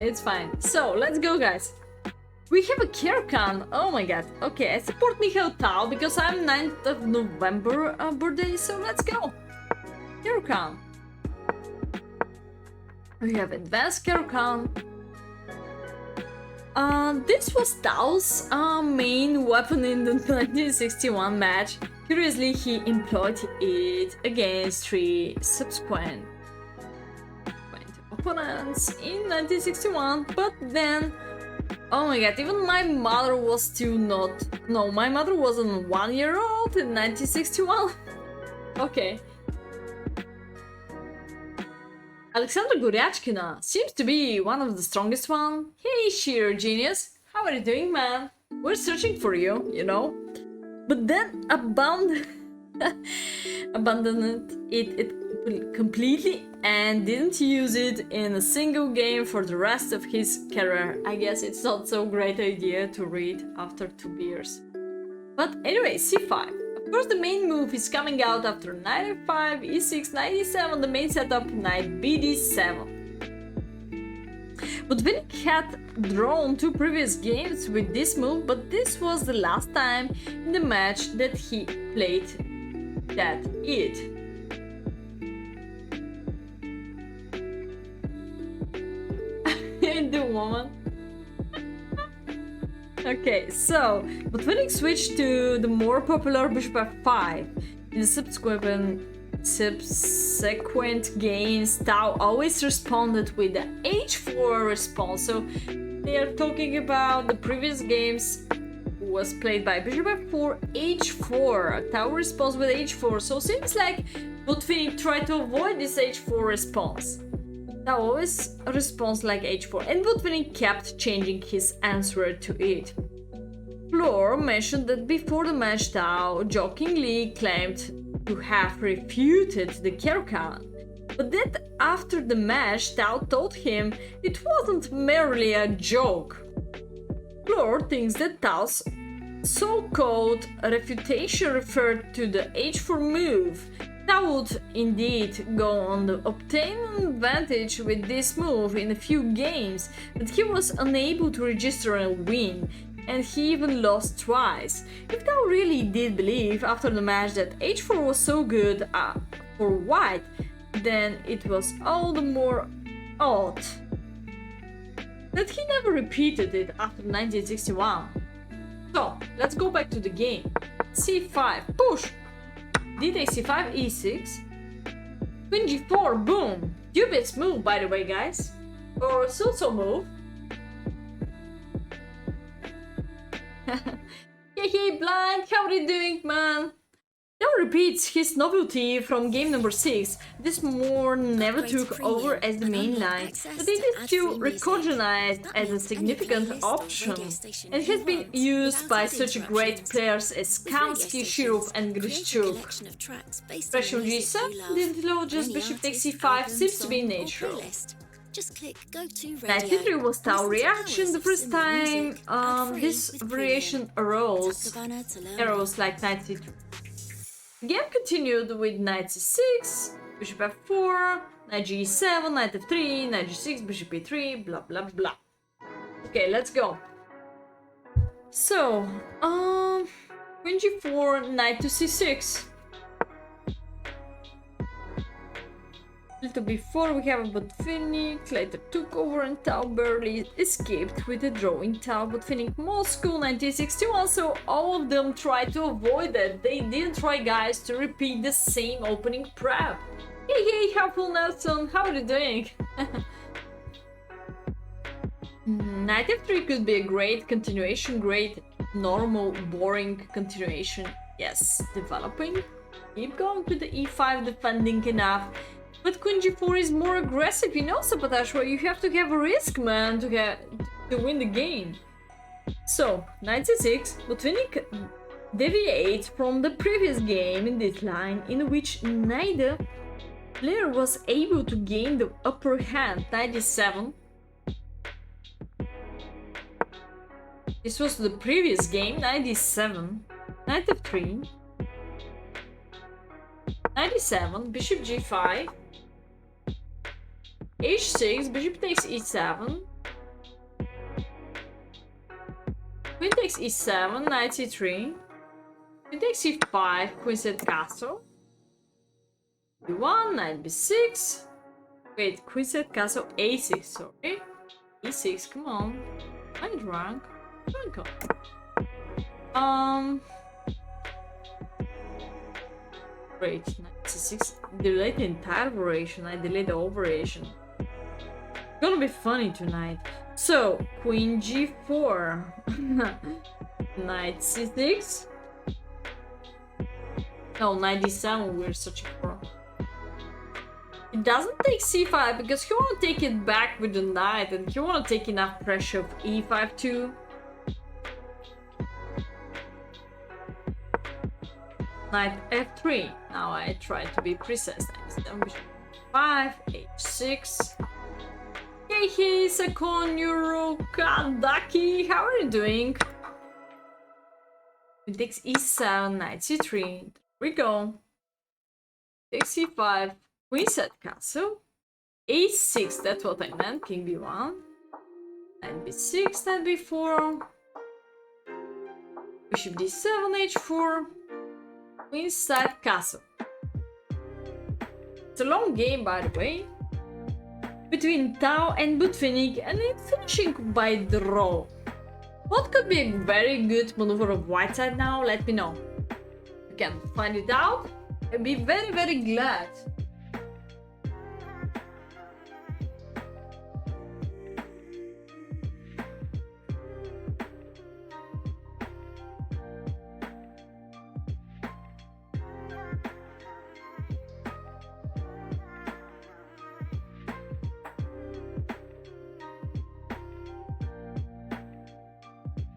It's fine. So, let's go, guys. We have a Kirkan. Oh my god. Okay, I support Mikhail Tal because I'm 9th of November birthday, so let's go. Kirkan. We have advanced Kirkan. This was Tao's main weapon in the 1961 match. Curiously, he employed it against 3 subsequent opponents in 1961, but then, oh my god, even my mother was still not. No, my mother wasn't 1 year old in 1961. Okay. Alexandra Goryachkina seems to be one of the strongest one. Hey, sheer genius. How are you doing, man? We're searching for you, you know? But then abandoned it completely and didn't use it in a single game for the rest of his career. I guess it's not so great idea to read after 2 beers. But anyway, c5. Of course, the main move is coming out after knight f5, e6, knight e7, the main setup, knight bd7. But Vinnik had drawn 2 previous games with this move, but this was the last time in the match that he played that it. The woman. Okay, so, but Vinnik switched to the more popular bishop f5. In the subsequent games, Tao always responded with the h4 response. So they are talking about the previous games was played by bishop f4, h4. Tao responds with h4. So seems like Vinnik tried to avoid this h4 response. Tao always responds like h4, and Vinnik kept changing his answer to it. Floor mentioned that before the match, Tao jokingly claimed to have refuted the Kirkan, but that after the match, Tao told him it wasn't merely a joke. Floor thinks that Tao's so-called refutation referred to the h4 move. Tao would indeed go on to obtain an advantage with this move in a few games, but he was unable to register a win, and he even lost twice. If Tao really did believe after the match that h4 was so good for white, then it was all the more odd that he never repeated it after 1961. So, let's go back to the game. c5, push! D takes c5, e6, queen g4, boom! Dubious move, by the way, guys. Or so-so move. Hey, Blind, how are you doing, man? Now repeats his novelty from game number 6. This more never took over as the main line, but it is still recognized as a significant option and has been used by such great players as Kamsky, Shirov and Grishchuk. Pressure g7, the just bishop takes c5 seems to be natural. Knight c3 was Tao reaction the first time this variation arose like knight c3. The game continued with knight c6, bishop f4, knight g7, knight f3, knight g6, bishop e3, blah blah blah. Okay, let's go. So, queen g4, knight to c6. A little before we have Vinnik, later took over and Tao barely escaped with a draw in Tao, Vinnik Moscow 1961, so all of them tried to avoid that. They didn't try, guys, to repeat the same opening prep. Hey, helpful Nelson, how are you doing? Knight f3 could be a great continuation, great normal, boring continuation. Yes, developing. Keep going with the e5, defending enough. But queen g4 is more aggressive, you know, Sapatashwa. You have to have a risk, man, to win the game. So, knight c6, Vinnik deviates from the previous game in this line, in which neither player was able to gain the upper hand. Knight d7. This was the previous game. Knight d7, knight f3, knight d7, bishop g5. h6, bishop takes e7, Queen takes e7, knight c3. Queen takes c5, queen set castle. b1, knight b6. Wait, queen set castle a6, sorry. e6, come on. I'm drunk. Come on. Wait, knight c6. Delay the entire variation. I delayed the whole variation. It's gonna be funny tonight. So, queen g4. Knight c6. No, knight d7 we're searching for. It doesn't take c5 because he want to take it back with the knight and he want to take enough pressure of e5 too. Knight f3. Now I try to be precise. Knight 5, h6. Hey, hey, Sakonyuru Kandaki, how are you doing? It takes e7, knight c3. There we go. Takes c5. Queen set castle. a6, that's what I meant. King b1. Knight b6, knight b4. Bishop d7, h4. Queen set castle. It's a long game, by the way, between Tal and Butvinik, and it's finishing by draw. What could be a very good maneuver of white side now? Let me know. If you can find it out, I'd be very, very glad.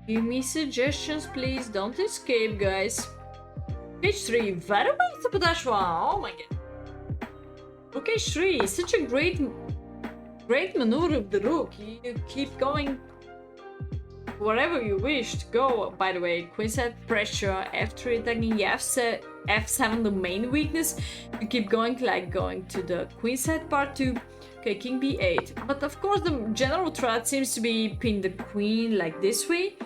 Give me suggestions, please. Don't escape, guys. H3, very well, Sapatashwa. Oh my god. Rook H3 is such a great maneuver of the rook. You keep going wherever you wish to go. By the way, queen set pressure, F3 attacking F7, the main weakness. You keep going, like going to the queen set part 2. Okay, king b8. But of course, the general threat seems to be pin the queen like this way.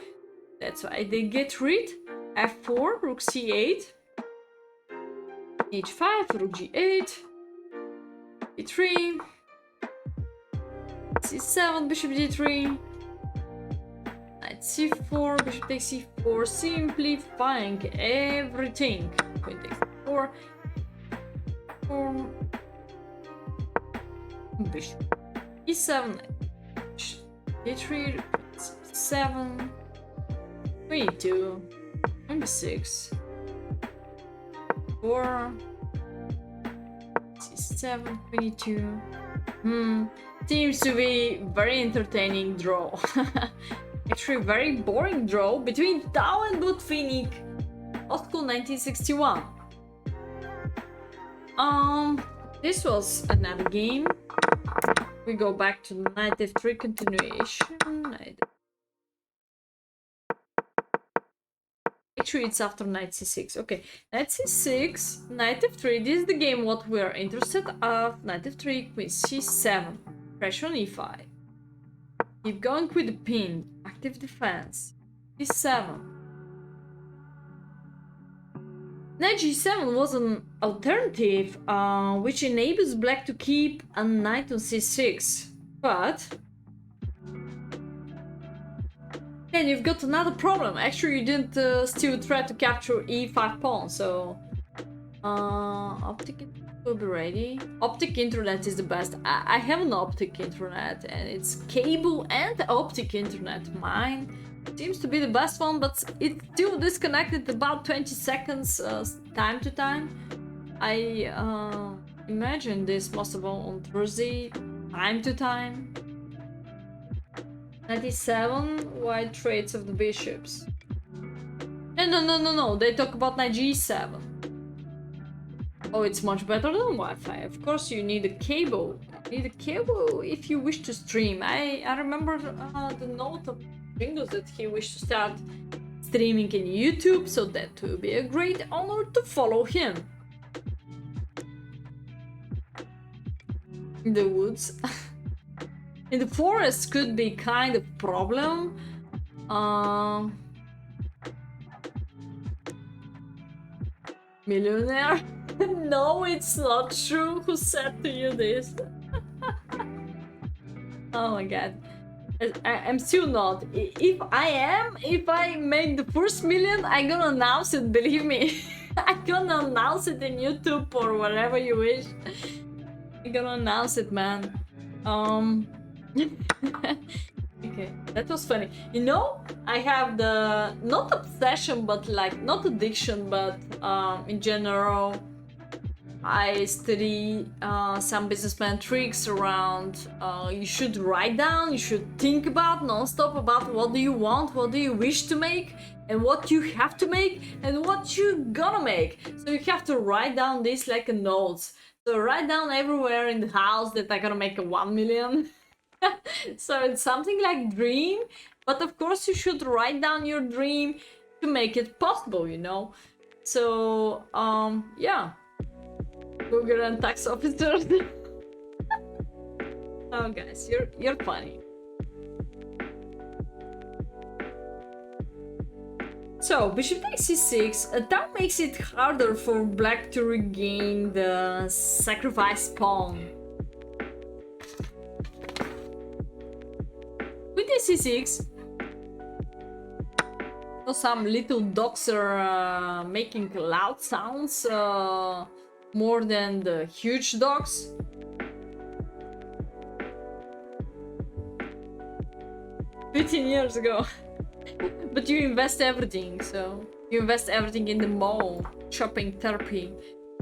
That's why they get rid. f4, rook c8. h5, rook g8. e3. c7, bishop d3. Knight c4, bishop takes c4, simplifying everything. Queen takes c4. Bishop e7, d3, c7, queen e2, queen b6, 4, c7, queen e2. Seems to be very entertaining draw. Actually, very boring draw between Tal and Butvinik. Osco 1961. This was another game. We go back to knight f3 continuation. Actually, it's after knight c6. Okay, knight c6, knight f3. This is the game what we are interested of. Knight f3, queen c7. Pressure on e5. Keep going with the pin. Active defense. e7. Knight g7 was an alternative, which enables black to keep a knight on c6. But then you've got another problem. Actually, you didn't still try to capture e5 pawn, so optic will be ready. Optic internet is the best. I have an optic internet, and it's cable and optic internet. Mine seems to be the best one, but it's still disconnected about 20 seconds time to time. I imagine this must have all on Thursday time to time. 97 white traits of the bishops. No, they talk about knight g7. Oh, it's much better than Wi-Fi. Of course, you need a cable. You need a cable if you wish to stream. I remember the note of Windows that he wished to start streaming in YouTube, so that will be a great honor to follow him. In the woods. In the forest could be kind of problem. Millionaire? No, it's not true. Who said to you this? Oh my god. I'm still not. If I make the first million, I'm gonna announce it, believe me. I'm gonna announce it in YouTube or whatever you wish. I'm gonna announce it, man. Okay, that was funny. You know, I have the not obsession, but like not addiction, but in general, I study some businessman tricks around. You should write down. You should think about non-stop about what do you want, what do you wish to make, and what you have to make, and what you gonna make. So you have to write down this like a notes. So write down everywhere in the house that I'm gonna make a 1 million. So it's something like dream, but of course you should write down your dream to make it possible, you know. So yeah, Google and tax officers. Oh guys, you're funny. So bishop takes c6, that makes it harder for black to regain the sacrifice pawn. With the c6, so some little dogs are making loud sounds more than the huge dogs. $15 ago. But you invest everything, so you invest everything in the mall, shopping therapy.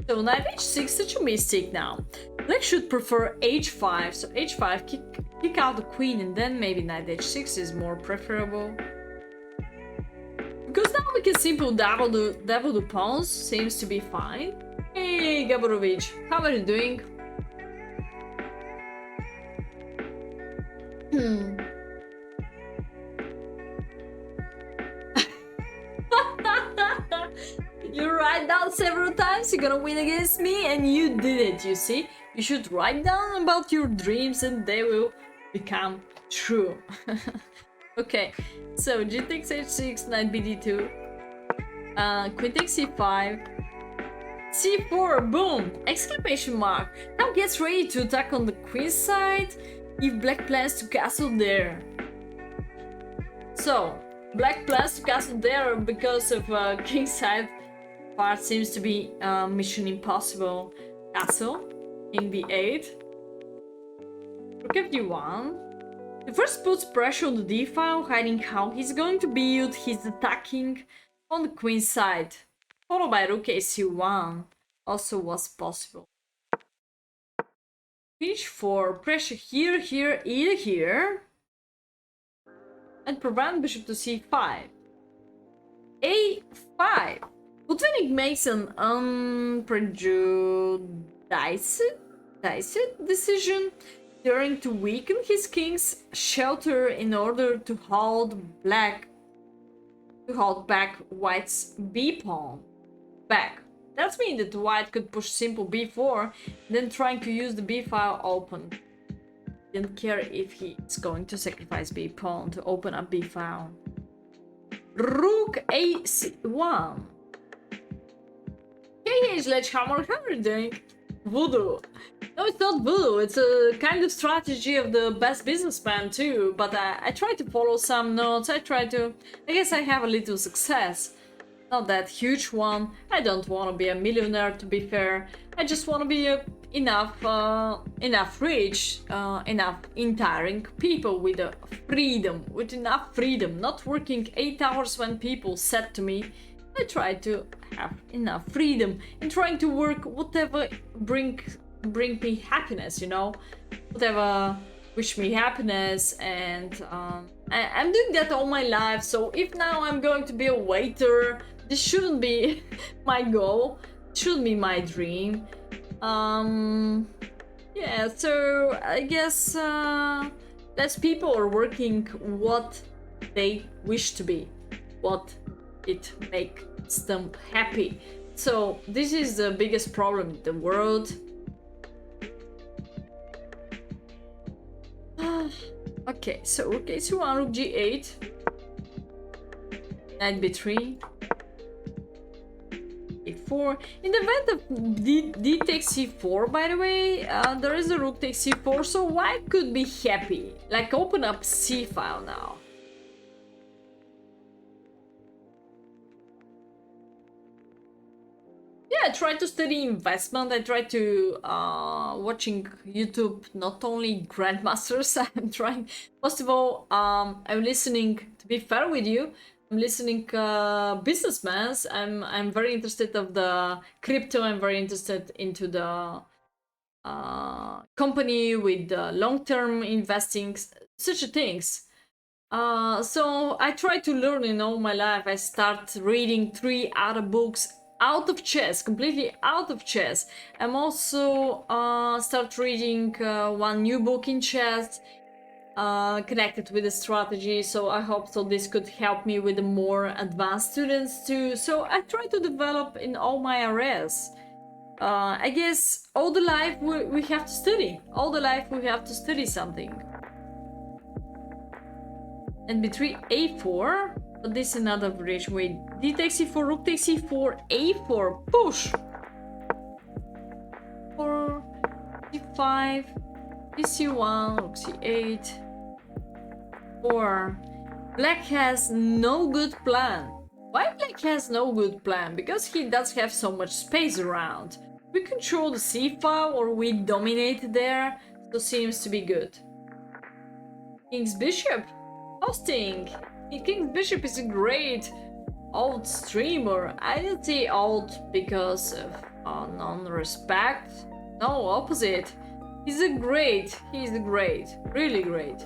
So knight h6, such a mistake now. Black should prefer h5, so h5, kick out the queen, and then maybe knight h6 is more preferable. Because now we can simply double the pawns, seems to be fine. Hey Gaborovich, how are you doing? You write down several times you're gonna win against me, and you did it, you see? You should write down about your dreams and they will become true. Okay, so g takes h6, knight bd2, queen takes c5, c4, boom! Exclamation mark! Now gets ready to attack on the queen side if black plans to castle there. So, black plans to castle there because of king side part seems to be mission impossible. Castle, king b8, rook f1. He first puts pressure on the d file, hiding how he's going to build his attacking on the queen side, followed by rook ac1 also was possible. h4, pressure here, here, here, and prevent bishop to c5. a5. Botvinnik makes an unprejudiced decision, daring to weaken his king's shelter in order to hold back white's b pawn back. That means that white could push simple b4, then trying to use the b file open. Didn't care if he's going to sacrifice b pawn to open up b file. Rook a1. Hey, Sledgehammer, how are you doing? Voodoo. No, it's not voodoo. It's a kind of strategy of the best businessman too. But I try to follow some notes. I guess I have a little success. Not that huge one. I don't want to be a millionaire, to be fair. I just want to be enough rich, enough inspiring people with enough freedom. Not working 8 hours when people said to me. I try to have enough freedom in trying to work whatever bring me happiness, you know, whatever wish me happiness, and I'm doing that all my life. So if now I'm going to be a waiter, this shouldn't be my goal. It shouldn't be my dream. Yeah, so I guess less people are working what they wish to be, what it makes them happy. So this is the biggest problem in the world. Okay, so rook a1, rook g8, knight b3, e4. In the event of d takes c4, by the way, there is a rook takes c4, so white could be happy. Like, open up c file now. Yeah, I try to study investment. I try to watching YouTube, not only grandmasters. I'm trying. Most of all, I'm listening. To be fair with you, I'm listening businessmen. I'm very interested of the crypto. I'm very interested into the company with long-term investing, such things. So I try to learn in all my life. I start reading 3 other books out of chess, completely out of chess. I'm also start reading 1 new book in chess connected with the strategy. So I hope so this could help me with the more advanced students too. So I try to develop in all my areas. I guess all the life we have to study. All the life we have to study something. And b3, a4. But this is another variation. Wait, d takes c4, rook takes c4, a4, push. 4, c5, c1, rook c8. 4. Black has no good plan. Why Black has no good plan? Because he does have so much space around. We control the c file or we dominate there, so seems to be good. King's bishop. Hosting. King's bishop is a great old streamer. I didn't say old because of non-respect. No, opposite. He's great, really great.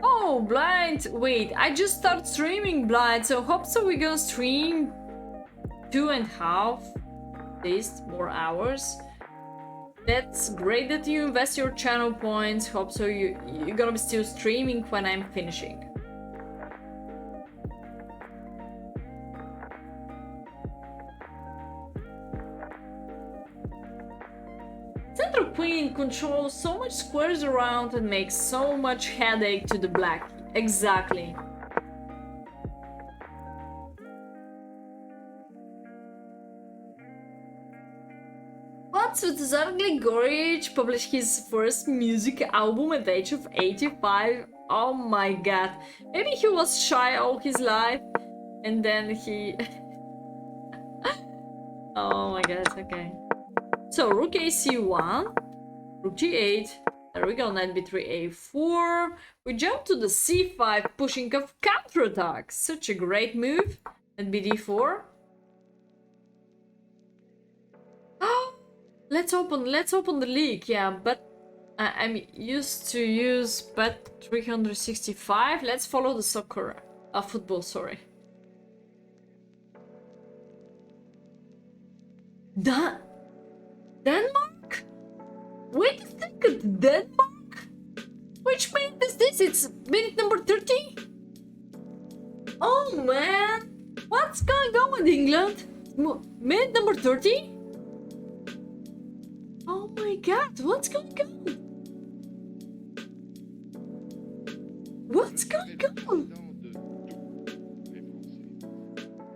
Oh, blind. Wait, I just started streaming blind, so hope so we're gonna stream 2.5 at least more hours. That's great that you invest your channel points. Hope so you're gonna be still streaming when I'm finishing. Central queen controls so much squares around and makes so much headache to the black. Exactly. But Svetozar Gligorich published his first music album at the age of 85. Oh my god. Maybe he was shy all his life and then he... Oh my god, okay. So rook ac1, rook g8, there we go, knight b3 a4. We jump to the c5, pushing of counterattack. Such a great move. And bd4. Oh, let's open the league. Yeah, but I'm used to use bet 365. Let's follow the soccer, football. Sorry. Denmark? Wait a second, Denmark? Which minute is this? It's minute number 30? Oh man, what's going on with England? Minute number 30? Oh my god, what's going on? What's going on?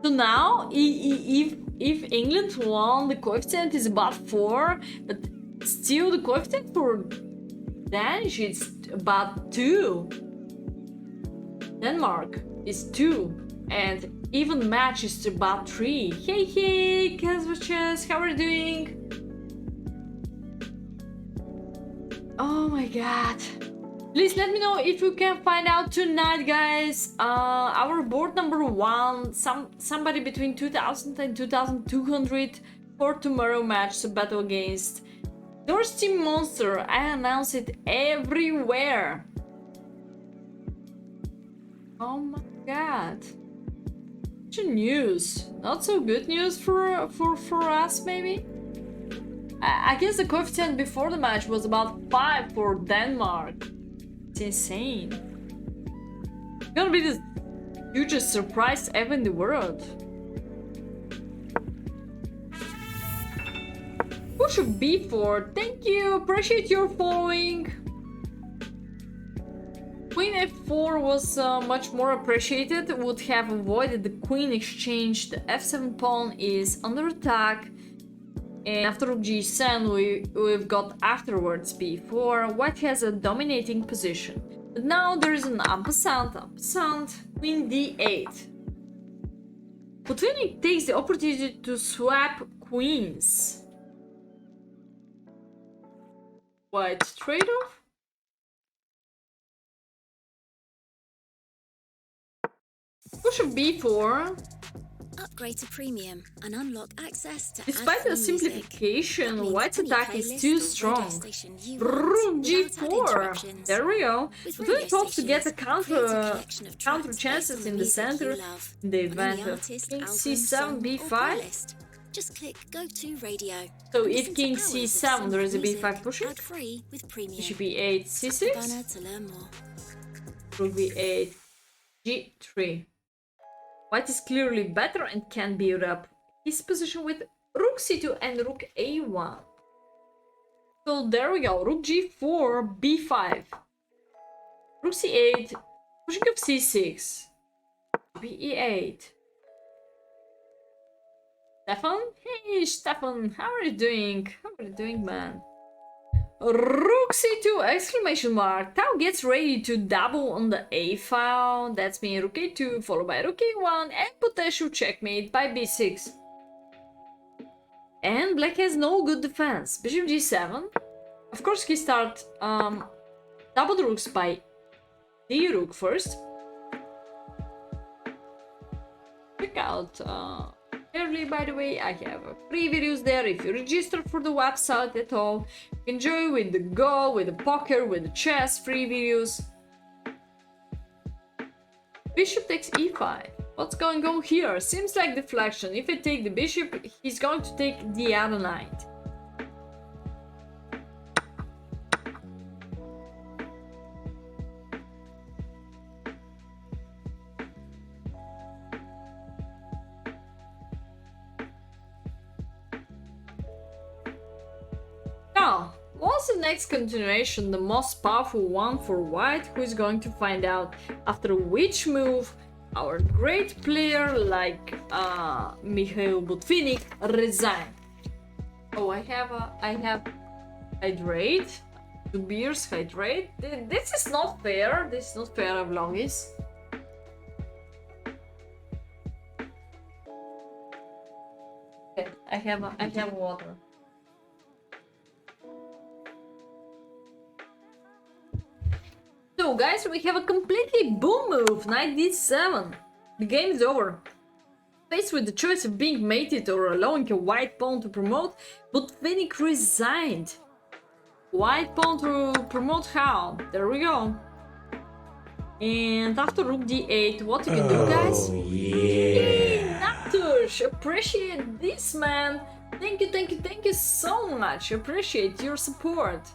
So now, if England won, the coefficient is about 4, but still the coefficient for Danish is about 2. Denmark is 2, and even match is about 3. Hey, Casvachess, how are you doing? Oh my god. Please let me know if you can find out tonight, guys. Our board number 1, somebody between 2000 and 2200 for tomorrow match, so battle against Thirsty Monster. I announce it everywhere. Oh my god. Such news. Not so good news for us, maybe. I guess the coefficient before the match was about 5 for Denmark. It's insane. It's gonna be the hugest surprise ever in the world. Push of b4. Thank you. Appreciate your following. Queen f d4 was much more appreciated, would have avoided the queen exchange. The f7 pawn is under attack. And after rook g7, we've got afterwards b4. White has a dominating position. But now there is an ampersand, queen d8. Botvinnik takes the opportunity to swap queens. White trade-off? Bishop b4. Upgrade to premium and unlock access to Despite the simplification, White's attack is too strong. Rook g4. There we go. Botvinnik hopes to get a counter chances in the center in the event of king c7 b5. Just click go to radio. So if king c7, there is a b5 pushing. Free with premium. Bishop e8 c6. To learn more. Rook b8 g3. White is clearly better and can build up his position with rook c2 and rook a1. So there we go. Rook g4 b5. Rook c8. Pushing up c6. b8. Stefan? Hey Stefan, how are you doing? How are you doing, man? Rook c2 exclamation mark. Tau gets ready to double on the a file. That's me rook a2 followed by rook a1 and potential checkmate by b6. And black has no good defense. Bishop g7. Of course he start double the rooks by d rook first. Check out early, by the way, I have free videos there. If you register for the website at all, enjoy with the Go, with the poker, with the chess, free videos. Bishop takes e5. What's going on here? Seems like deflection. If I take the bishop, he's going to take the other knight. Now, what's the next continuation, the most powerful one for white? Who is going to find out after which move our great player like Mikhail Botvinnik resigned. Oh, I have hydrate, 2 beers, hydrate. This is not fair. This is not fair, vloggies. Okay, I have water. So guys, we have a completely boom move, knight d7. The game is over. Faced with the choice of being mated or allowing a white pawn to promote, Botvinnik resigned. White pawn to promote how? There we go. And after rook d8, what you can do, guys? Yeah! Natush! Appreciate this, man! Thank you so much! Appreciate your support.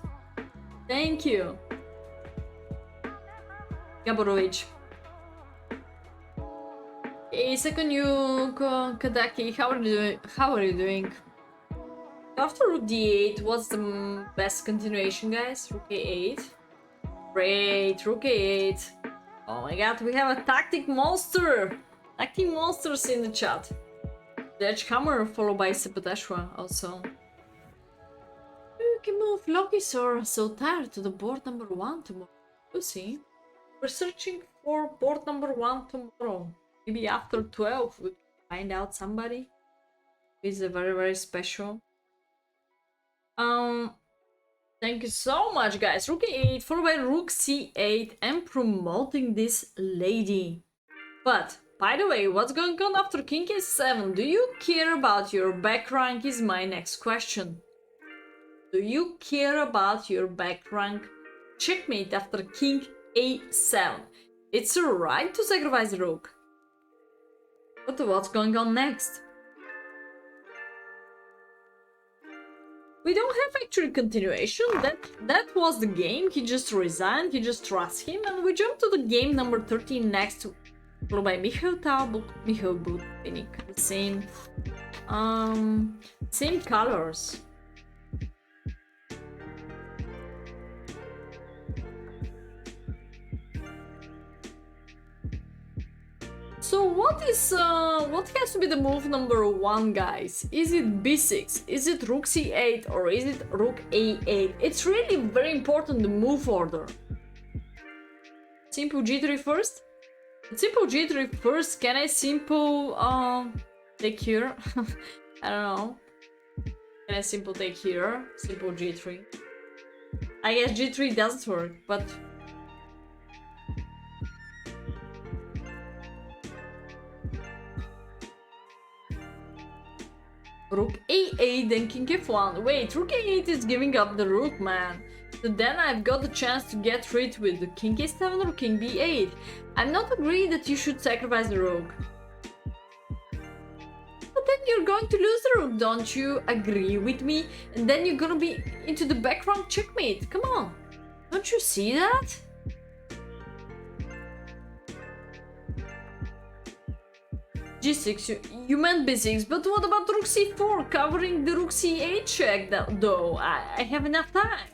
Thank you. Gaborovic. Hey, second you, Kadaki, how are you doing? After rook d8, what's the best continuation, guys? Rook a8. Great, rook a8. Oh my god, we have a tactic monster! Tactic monsters in the chat. The Edgehammer followed by Sepeteshwa also. You can move Lokis are so tired to the board number 1 tomorrow. You see? We're searching for board number 1 tomorrow. Maybe after 12 we can find out somebody who is a very special. Thank you so much, guys. Rook a8 followed by rook c8 and promoting this lady. But by the way, what's going on after king a7? Do you care about your back rank is my next question. Do you care about your back rank? Checkmate after king a7. It's alright to sacrifice the rook. But what's going on next? We don't have actually continuation. That was the game. He just resigned. He just trusts him, and we jump to the game number 13 next, followed by Mikhail Tal, Mikhail Botvinnik. The same colors. So what has to be the move number 1, guys? Is it b6? Is it rook c8? Or is it rook a8? It's really very important, the move order. Simple g3 first? Simple g3 first. Can I simple take here? I don't know. Can I simple take here? Simple g3. I guess g3 doesn't work, but rook a8, then king f1. Wait, rook a8 is giving up the rook, man. So then I've got the chance to get rid with the king a7 or king b8. I'm not agreeing that you should sacrifice the rook. But then you're going to lose the rook, don't you agree with me? And then you're gonna be into the background checkmate. Come on. Don't you see that? g6, you meant b6, but what about rook c4, covering the rook c8 check though? I have enough time.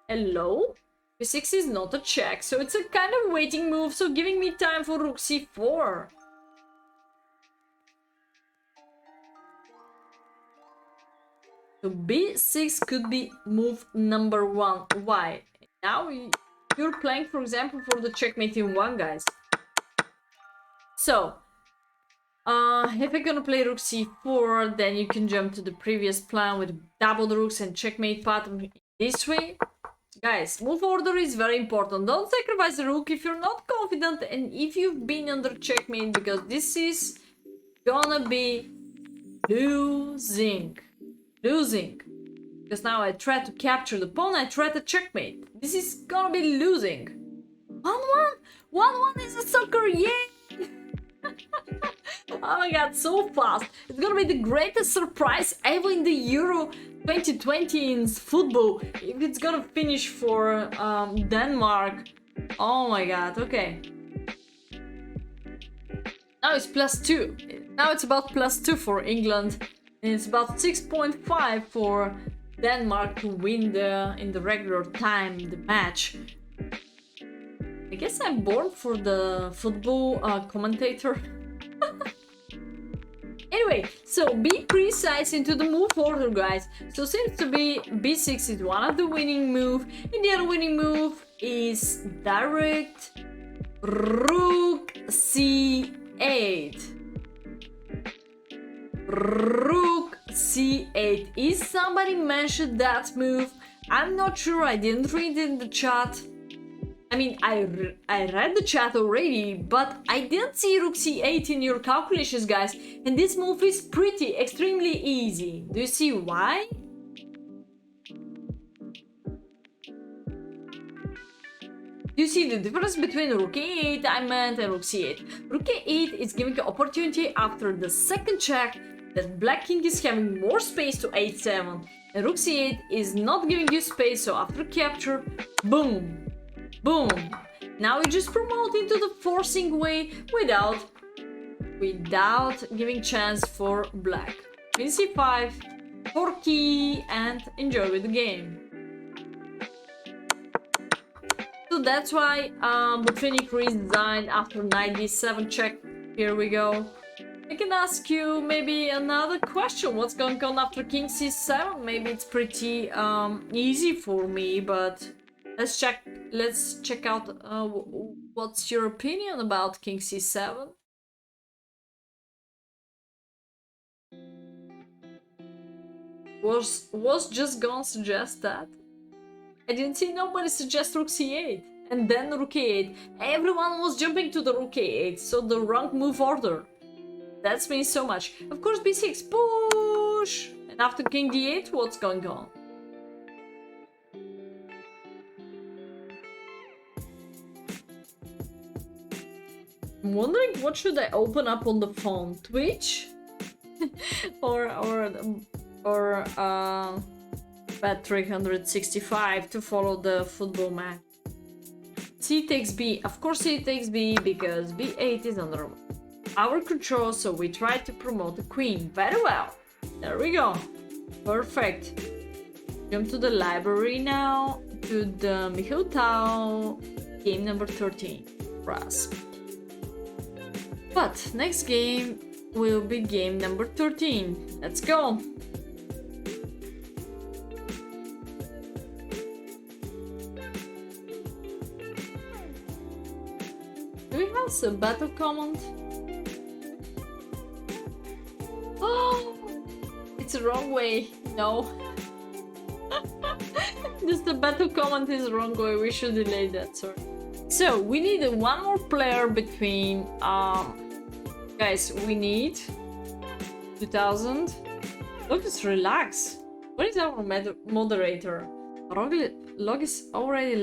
Hello? b6 is not a check, so it's a kind of waiting move, so giving me time for rook c4. So b6 could be move number 1. Why? Now you're playing, for example, for the checkmate in 1, guys. So if I'm gonna play rook c4, then you can jump to the previous plan with double the rooks and checkmate pattern this way. Guys, move order is very important. Don't sacrifice the rook if you're not confident and if you've been under checkmate, because this is gonna be losing. Because now I try to capture the pawn, I try to checkmate. This is gonna be losing. 1-1! 1-1 is a sucker, yay! Oh my god, so fast. It's gonna be the greatest surprise ever in the Euro 2020 in football. If it's gonna finish for Denmark. Oh my god, okay. Now it's +2. Now it's about +2 for England. And it's about 6.5 for Denmark to win in the regular time the match. I guess I'm born for the football commentator. Anyway, so be precise into the move order, guys. So seems to be b6 is one of the winning move, and the other winning move is direct rook c8. Rook c8. Is somebody mentioned that move? I'm not sure, I didn't read it in the chat. I mean, I read the chat already, but I didn't see rook c8 in your calculations, guys. And this move is pretty, extremely easy. Do you see why? Do you see the difference between rook a8, I meant, and rook c8? Rook a8 is giving the opportunity after the second check that black king is having more space to a7. And rook c8 is not giving you space, so after capture, boom! Boom! Now we just promote into the forcing way without giving chance for black. Queen c5, 4 key, and enjoy with the game. So that's why Botvinnik resigned after knight d7 check. Here we go. I can ask you maybe another question. What's going on after king c7? Maybe it's pretty easy for me, but let's check out what's your opinion about king c7. Was just gonna suggest that? I didn't see nobody suggest rook c8 and then rook a8. Everyone was jumping to the rook a8, so the wrong move order. That means so much. Of course, b6 push, and after king d8, what's going on? I'm wondering what should I open up on the phone? Twitch? or Bet365 to follow the football match. C takes B. Of course C takes B because b8 is under our control, so we try to promote the queen. Very well. There we go. Perfect. Jump to the library now, to the Mikhail Tal game number 13. Rasp. But next game will be game number 13. Let's go! Do we have a battle command? Oh! It's the wrong way. No. Just the battle command is wrong way. We should delay that, sorry. So we need one more player between guys, we need 2000. Look, just relax. What is our moderator? Log is already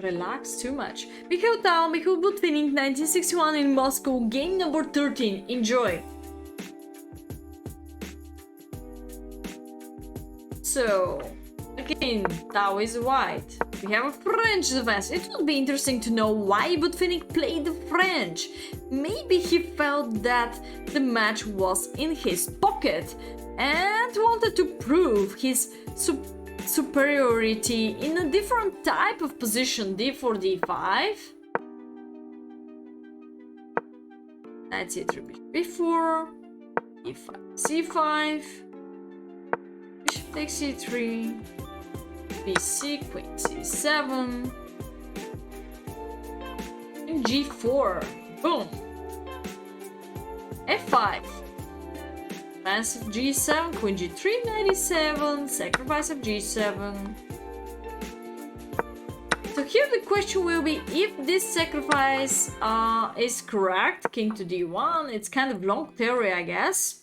relaxed too much. Mikhail Tal, Mikhail Bluffing, 1961 in Moscow, game number 13. Enjoy. So, again, Tao is white. We have a French defense. It would be interesting to know why Bluffing played the French. Maybe he felt that the match was in his pocket and wanted to prove his superiority in a different type of position. D4, D5. Knight C3, B4, E5, C5. Bishop takes C3, BC, Queen C7, and G4. Boom. F5. Advance of G7, Queen G3, 97, sacrifice of G7. So here the question will be if this sacrifice is correct. King to D1. It's kind of long theory, I guess.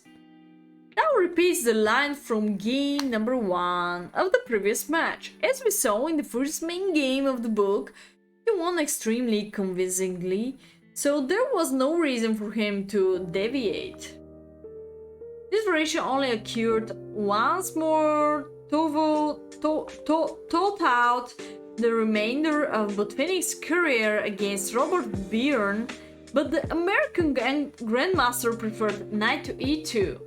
Now repeats the line from game number 1 of the previous match. As we saw in the first main game of the book, he won extremely convincingly, so there was no reason for him to deviate. This variation only occurred once more, thought out the remainder of Bluffing's career against Robert Byrne, but the American Grandmaster preferred knight to e2.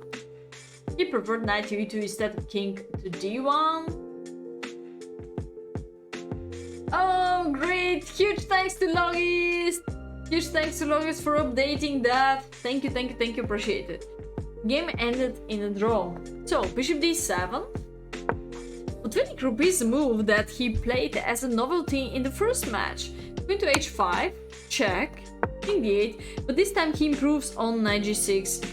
He preferred knight to e2 instead of king to d1. Oh, great! Huge thanks to Logis! Huge thanks to Logis for updating that. Thank you, appreciate it. Game ended in a draw. So, bishop d7. Bluffing repeats the move that he played as a novelty in the first match. Queen to h5, check, king d8, but this time he improves on knight g6.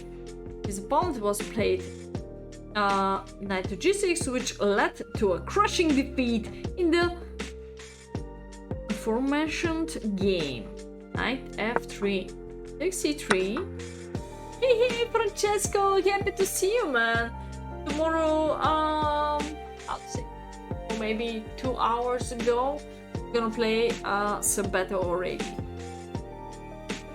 His opponent was played knight to g6, which led to a crushing defeat in the aforementioned game. Knight f3, takes c3. Hey, Francesco, happy to see you, man. Tomorrow, I'll say, or maybe 2 hours ago, I'm gonna play sub battle already.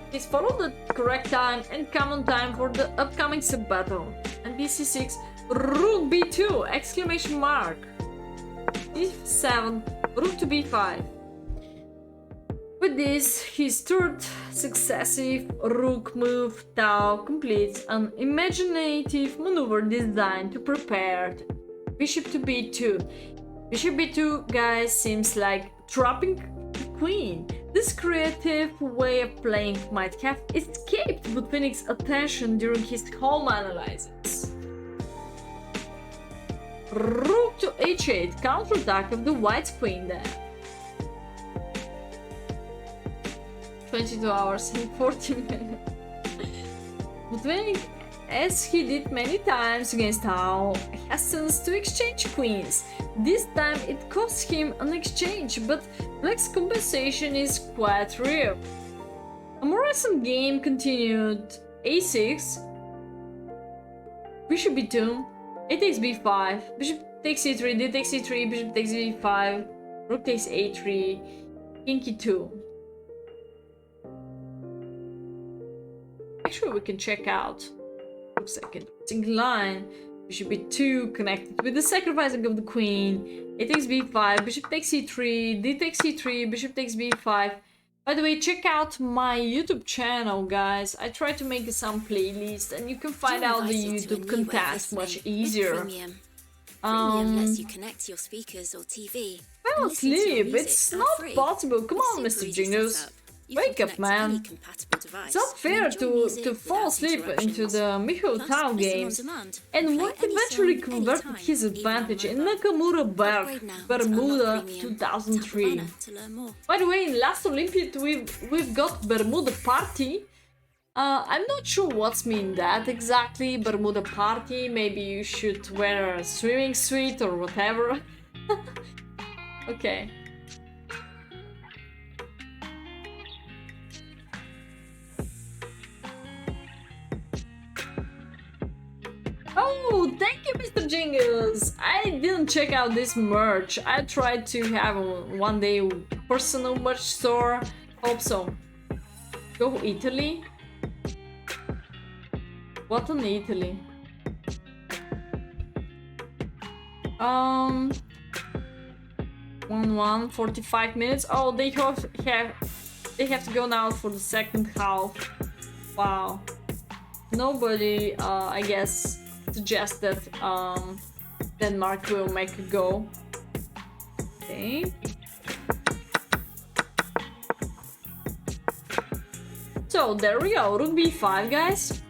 Please follow the correct time and common time for the upcoming sub battle. And bc6, rook b2, exclamation mark. d7, rook to b5. With this, his third successive rook move, Tao completes an imaginative maneuver designed to prepare bishop to b2. Bishop b2, guys, seems like trapping the queen. This creative way of playing might have escaped Bluffing's attention during his home analysis. Rook to h8, counterattack of the white queen then. 22 hours and 40 minutes. Bluffing, as he did many times against Tao, hastens to exchange queens. This time it costs him an exchange, but Black's compensation is quite real. A more recent game continued. a6, bishop b2, a takes b5, bishop takes c3, d takes c3, bishop takes b5, rook takes a3, king e2. Actually, we can check out. Looks like a single line. Bishop b2 connected with the sacrificing of the queen. A takes b5, bishop takes c3, d takes c3, bishop takes b5. By the way, check out my YouTube channel, guys. I try to make some playlists, and you can find out the YouTube content much easier. Premium lets you connect your speakers or TV. Fell asleep. It's not possible. Come on, Mr. Jingles. Wake up, man. device. It's not fair to fall asleep into the Mikhail Tal games, and White eventually converted his advantage in Nakamura Bermuda 2003. By the way, in last Olympiad we've got Bermuda Party. I'm not sure what's mean that exactly, Bermuda Party. Maybe you should wear a swimming suit or whatever. Okay. Oh, thank you, Mr. Jingles! I didn't check out this merch. I tried to have one day personal merch store. Hope so. Go Italy? What on Italy? 45 minutes. Oh, they have to go now for the second half. Wow. Nobody, I guess, suggests that Denmark will make a go. Okay. So there we go. Rook b5, guys.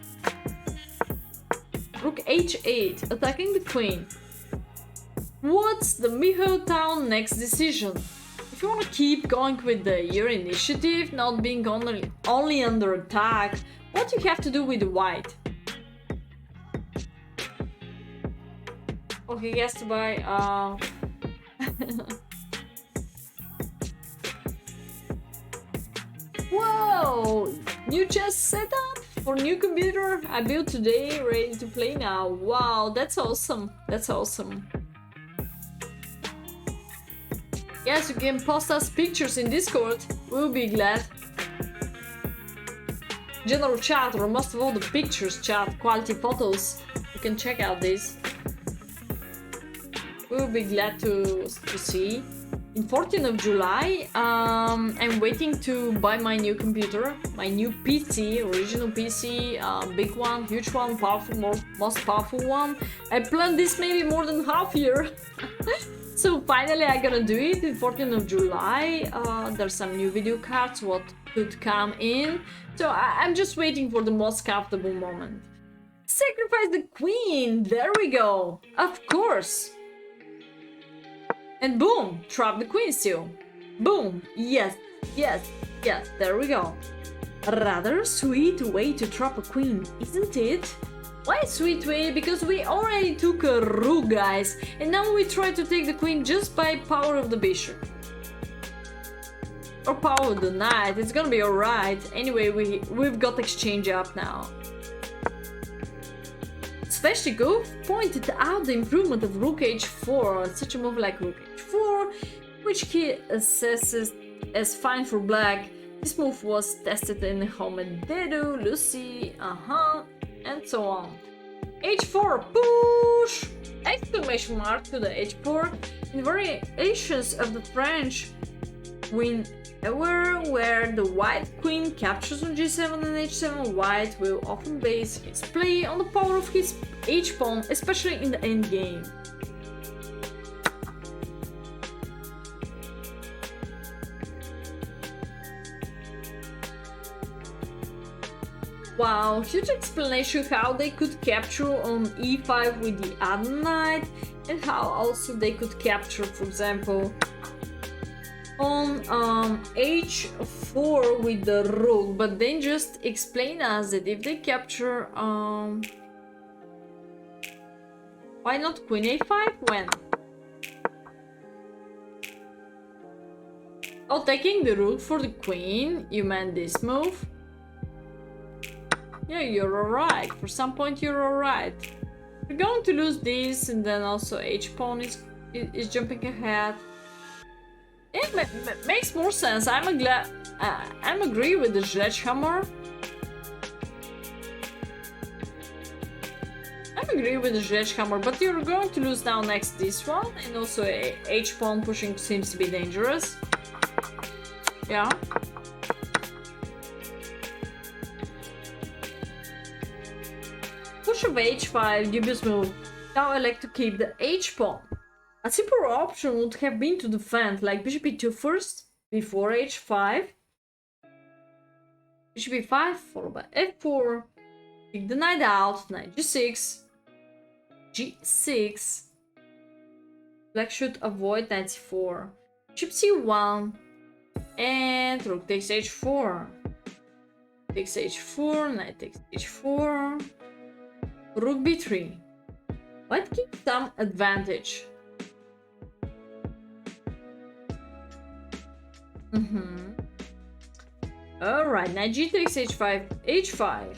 Rook h8, attacking the queen. What's the Mikhail Tal next decision? If you want to keep going with your initiative, not being only under attack, what you have to do with white? Okay, he has to buy Whoa! New chess setup for new computer I built today, ready to play now. Wow, that's awesome. That's awesome. Yes, you can post us pictures in Discord. We'll be glad. General chat, or most of all the pictures chat, quality photos. You can check out this. We'll be glad to see. In 14th of July, I'm waiting to buy my new computer, my new PC, original PC, big one, huge one, powerful, most powerful one. I planned this maybe more than half year. So finally I'm gonna do it in 14th of July. There's some new video cards, what could come in. So I'm just waiting for the most comfortable moment. Sacrifice the queen, there we go, of course. And boom, trap the queen still. Boom, yes, yes, yes, there we go. Rather sweet way to trap a queen, isn't it? Why sweet way? Because we already took a rook, guys, and now we try to take the queen just by power of the bishop. Or power of the knight, it's gonna be alright. Anyway, we've got exchange up now. Sveshnikov pointed out the improvement of rook h4, such a move like rook h4, which he assesses as fine for black. This move was tested in Homededu, Lucy, and so on. h4, push! Exclamation mark to the h4. In variations of the French where the white queen captures on g7 and h7, white will often base his play on the power of his h-pawn, especially in the endgame. Wow, huge explanation how they could capture on e5 with the other knight, and how also they could capture, for example, on h4 with the rook, but then just explain us that if they capture why not queen a5? When? Oh, taking the rook for the queen, you meant this move? Yeah, you're alright. For some point you're alright. We're going to lose this, and then also h-pawn is jumping ahead. It makes more sense. I'm agree with the sledgehammer. I'm agree with the sledgehammer, but you're going to lose now next this one, and also h-pawn pushing seems to be dangerous. Yeah. Push of h5, dubious move. Now I like to keep the h-pawn. A simpler option would have been to defend, like bishop e2 first, before h5. bishop b5, followed by f4. Kick the knight out, knight g6, g6. Black should avoid knight c4. Bishop c1, and rook takes h4. Takes h4, knight takes h4. Rook b3. White keeps some advantage. Alright, knight g takes h5, h5.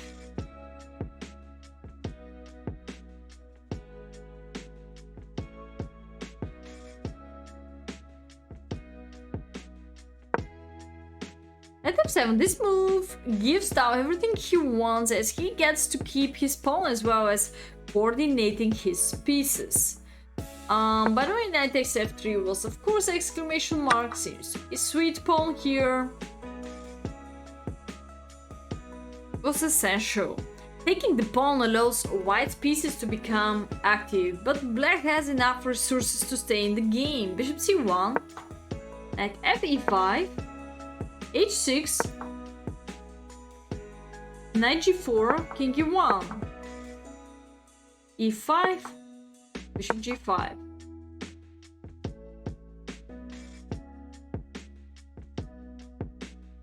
At f7, this move gives Tal everything he wants, as he gets to keep his pawn as well as coordinating his pieces. By the way, knight takes f3 was of course exclamation mark, seems to be a sweet pawn here. Was essential. Taking the pawn allows white's pieces to become active, but black has enough resources to stay in the game. Bishop c1, knight f e5, h6, knight g4, king e1, e5, bishop g5.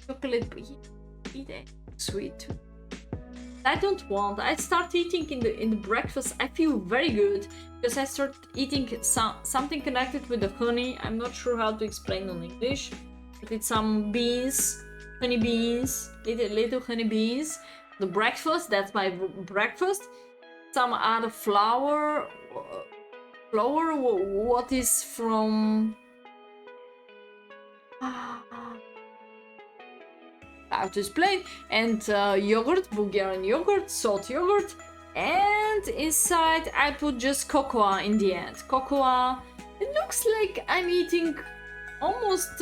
Chocolate, eat it. Sweet. I don't want. I start eating in the breakfast. I feel very good because I start eating something connected with the honey. I'm not sure how to explain in English, but it's some beans, honey beans, little honey beans. The breakfast. That's my breakfast. Some other flour. What is from? How to explain, and yogurt, Bulgarian yogurt, salt yogurt, and inside I put just cocoa in the end. Cocoa, it looks like I'm eating almost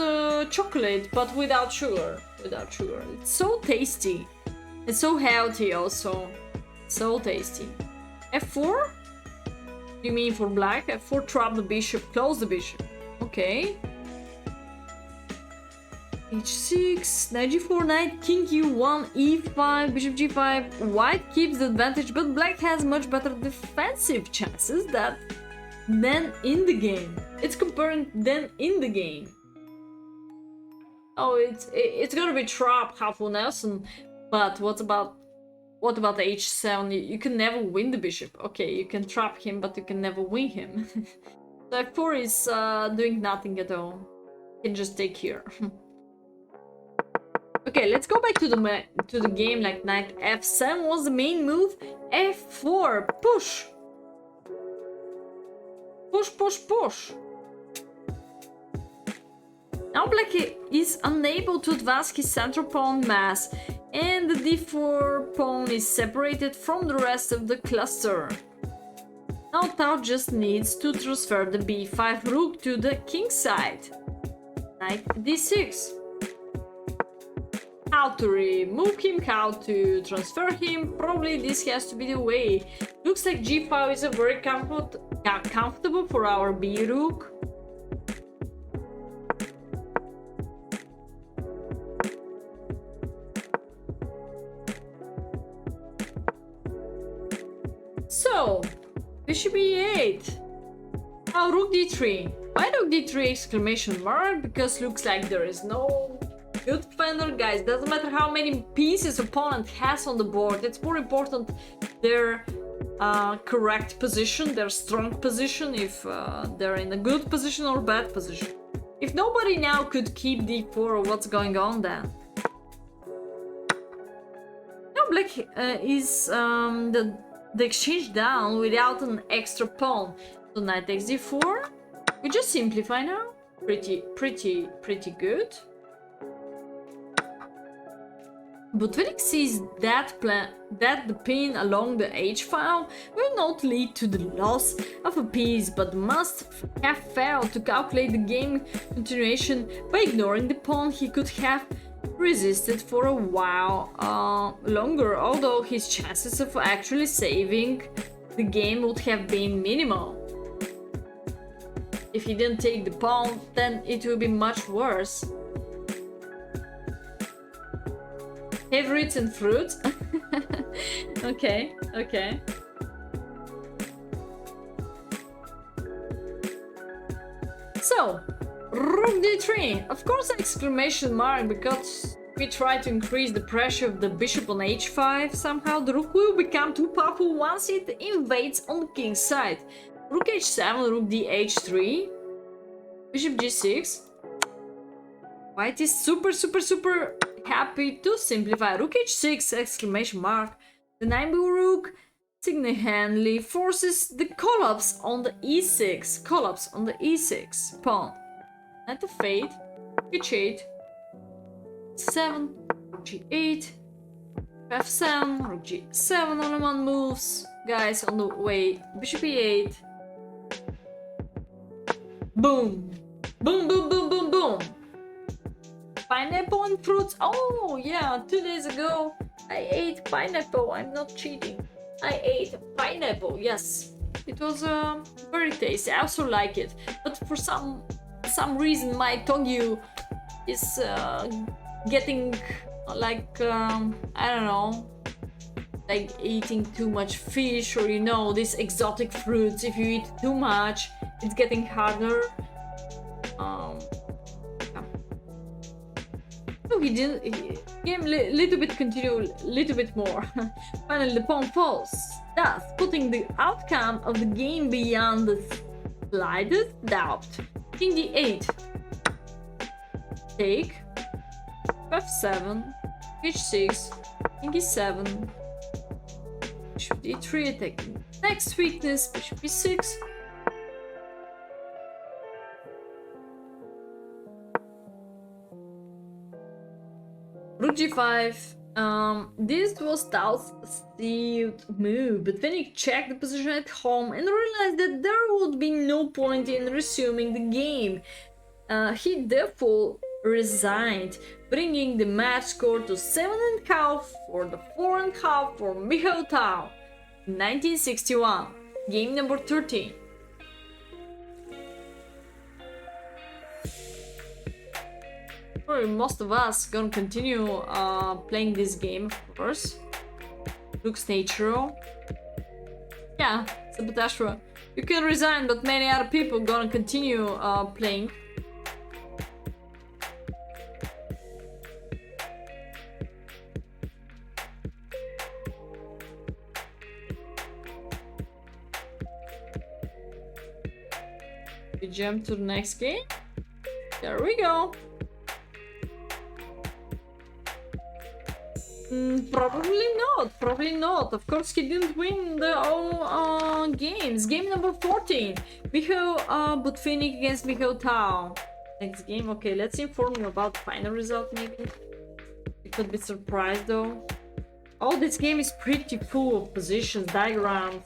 chocolate, but without sugar. It's so tasty. It's so healthy also. So tasty. f4? You mean for black? f4, trap the bishop, close the bishop. Okay. h6, knight g4, knight, king e1, e5, bishop g5. White keeps the advantage, but black has much better defensive chances than in the game. It's comparing than in the game. Oh, it's gonna be trap half on Nelson, but what about h7? You can never win the bishop. Okay, you can trap him, but you can never win him. So f4 is doing nothing at all. You can just take here. Okay, let's go back to the game. Like knight f7 was the main move. f4, push. Push. Now black is unable to advance his central pawn mass, and the d4 pawn is separated from the rest of the cluster. Now Tal just needs to transfer the b5 rook to the king side. Knight d6. How to remove him, how to transfer him, probably this has to be the way. Looks like g5 is a very comfortable for our b rook. So, bishop e8. Now rook d3. Why rook d3 exclamation mark? Because looks like there is no good defender, guys. Doesn't matter how many pieces opponent has on the board. It's more important their correct position, their strong position, if they're in a good position or bad position. If nobody now could keep d4, what's going on then? Now black is the exchange down without an extra pawn. So knight takes d4. We just simplify now. Pretty good. But Felix sees that the pin along the h-file will not lead to the loss of a piece, but must have failed to calculate the game continuation by ignoring the pawn he could have resisted for a while longer, although his chances of actually saving the game would have been minimal. If he didn't take the pawn, then it will be much worse. Favorites and fruits. Okay, okay. So, rook d3. Of course, exclamation mark, because we try to increase the pressure of the bishop on h5. Somehow, the rook will become too powerful once it invades on the king's side. Rook h7, rook d3, bishop g6. White is super happy to simplify. Rook h6, exclamation mark. The 9-bill rook significantly forces the collapse on the e6. Collapse on the e6 pawn. Knight of 8, h8, 7, rook g8, f7, rook g7, only one moves. Guys, on the way, bishop e8. Boom! Boom, boom, boom, boom, boom! Pineapple and fruits. Oh, yeah, 2 days ago I ate pineapple. I'm not cheating. I ate pineapple, yes. It was very tasty. I also like it. But for some reason, my tongue is getting like, I don't know, like eating too much fish, or you know, these exotic fruits. If you eat too much, it's getting harder. Oh, he game little bit continue, little bit more. Finally, the pawn falls, thus putting the outcome of the game beyond the slightest doubt. King d8, take, f7, h6, king e7, bishop d3, attacking next weakness, bishop e6. Rook g5. This was Tal's stealed move, but when he checked the position at home and realized that there would be no point in resuming the game, he therefore resigned, bringing the match score to 7.5 for the 4.5 for Mikhail Tal. 1961, game number 13. Most of us gonna continue playing this game, of course. Looks natural. Yeah, sabotage. You can resign, but many other people gonna continue playing. We jump to the next game. There we go. Probably not. Of course, he didn't win the all games. Game number 14. Mikhail Butfinik against Mikhail Tal. Next game. Okay, let's inform you about the final result, maybe. You could be surprised, though. Oh, this game is pretty full of positions, diagrams.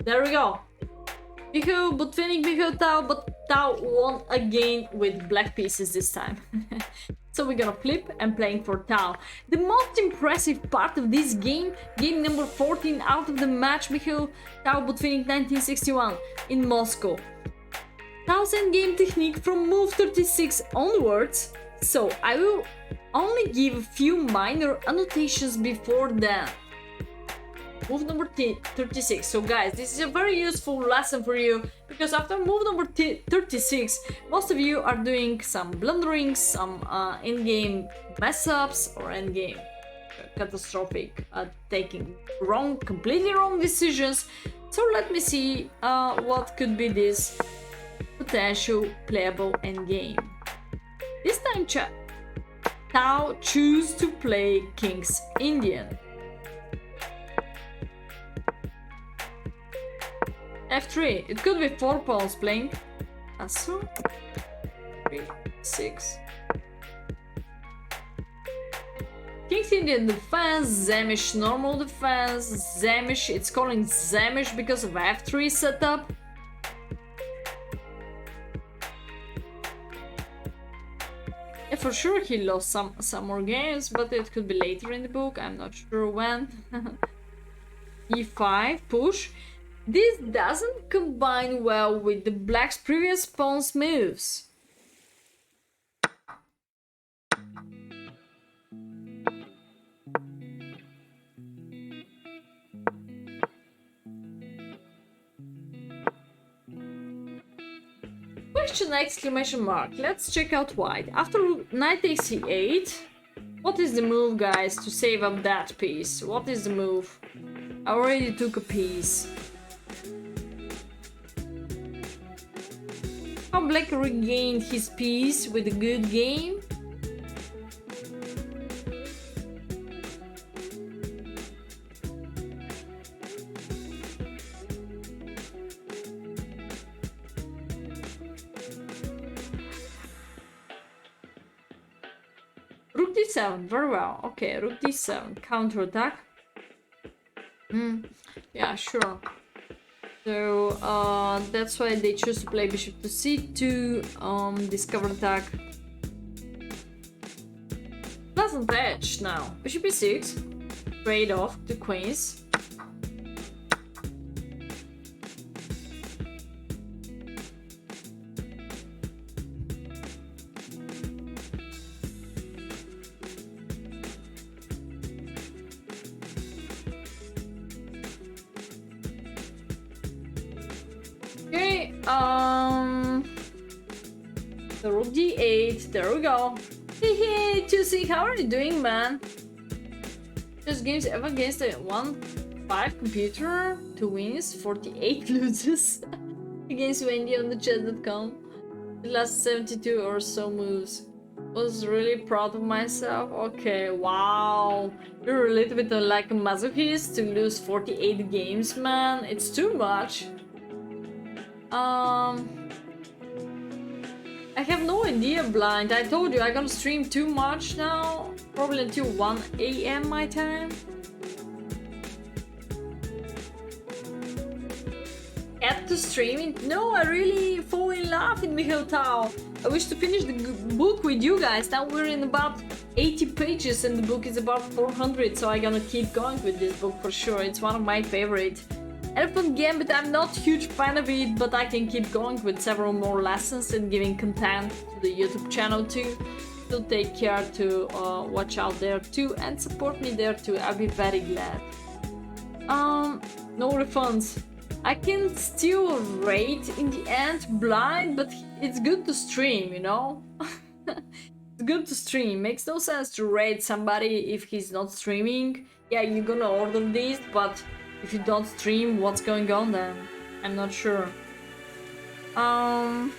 There we go. Mikhail Butfinik, Mikhail Tal, but Tal won again with black pieces this time. So we're gonna flip and playing for Tal. The most impressive part of this game, game number 14 out of the match, Mikhail Tal Butfinik 1961 in Moscow. Tal's endgame technique from move 36 onwards, so I will only give a few minor annotations before then. Move number 36. So guys, this is a very useful lesson for you, because after move number 36, most of you are doing some blundering, some in-game mess-ups, or in-game catastrophic, taking completely wrong decisions. So let me see what could be this potential playable endgame. This time Tal choose to play King's Indian. F3. It could be 4 pawns playing. So 3, 6. King's Indian defense, Zamish normal defense, Zamish, it's calling Zamish because of F3 setup. Yeah, for sure he lost some more games, but it could be later in the book, I'm not sure when. E5, push. This doesn't combine well with the black's previous pawn's moves. Question exclamation mark. Let's check out white. After knight takes e8, what is the move, guys, to save up that piece? What is the move? I already took a piece. How black regained his piece with a good game? Rook d7, very well. Okay, rook d7, counter attack. Yeah, sure. So that's why they choose to play bishop to c2, discover attack. Pleasant edge now. Bishop e6, trade off the queens. Okay, the rook d8, there we go. Hey, Tusi, how are you doing, man? Just games ever against a 1-5 computer, 2 wins, 48 loses. Against Wendy on the chat.com. The last 72 or so moves. Was really proud of myself. Okay, wow. You're a little bit like a masochist to lose 48 games, man. It's too much. I have no idea, blind. I told you I'm gonna stream too much now. Probably until 1 AM my time. At the streaming? No, I really fall in love with Mikhail Tal. I wish to finish the book with you guys. Now we're in about 80 pages and the book is about 400, so I'm gonna keep going with this book for sure. It's one of my favorite. Elephant Gambit, I'm not a huge fan of it, but I can keep going with several more lessons and giving content to the YouTube channel too. So take care to watch out there too and support me there too. I'll be very glad. No refunds. I can still rate in the end, blind, but it's good to stream, you know? It's good to stream. Makes no sense to rate somebody if he's not streaming. Yeah, you're gonna order this, but if you don't stream, what's going on then? I'm not sure. So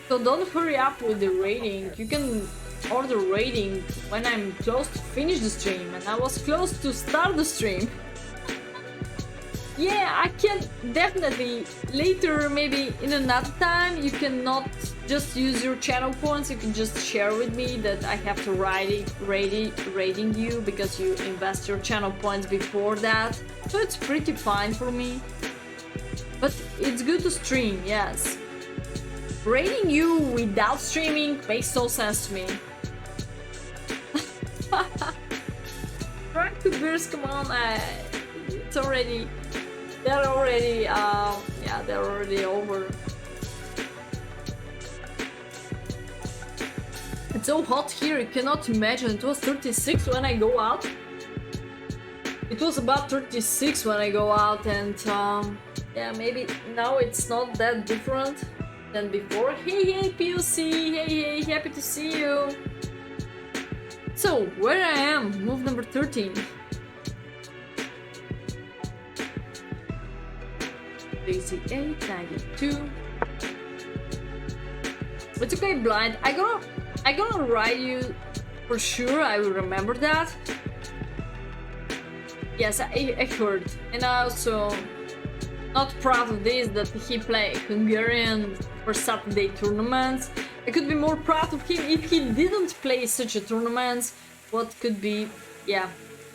don't hurry up with the rating. You can order rating when I'm close to finish the stream, and I was close to start the stream. Yeah, I can definitely later, maybe in another time, you cannot just use your channel points. You can just share with me that I have to rating you because you invest your channel points before that. So it's pretty fine for me. But it's good to stream, yes. Rating you without streaming makes no sense to me. Frank to Beers, come on, it's already... They're already over. It's so hot here, you cannot imagine. It was 36 when I go out. It was about 36 when I go out, and yeah, maybe now it's not that different than before. Hey, POC, hey, happy to see you. So, where I am, move number 13. Daisy 8, 92. It's okay, blind. I gonna write you for sure. I will remember that. Yes, I heard, and I also not proud of this that he played Hungarian for Saturday tournaments. I could be more proud of him if he didn't play such a tournament. What could be, yeah,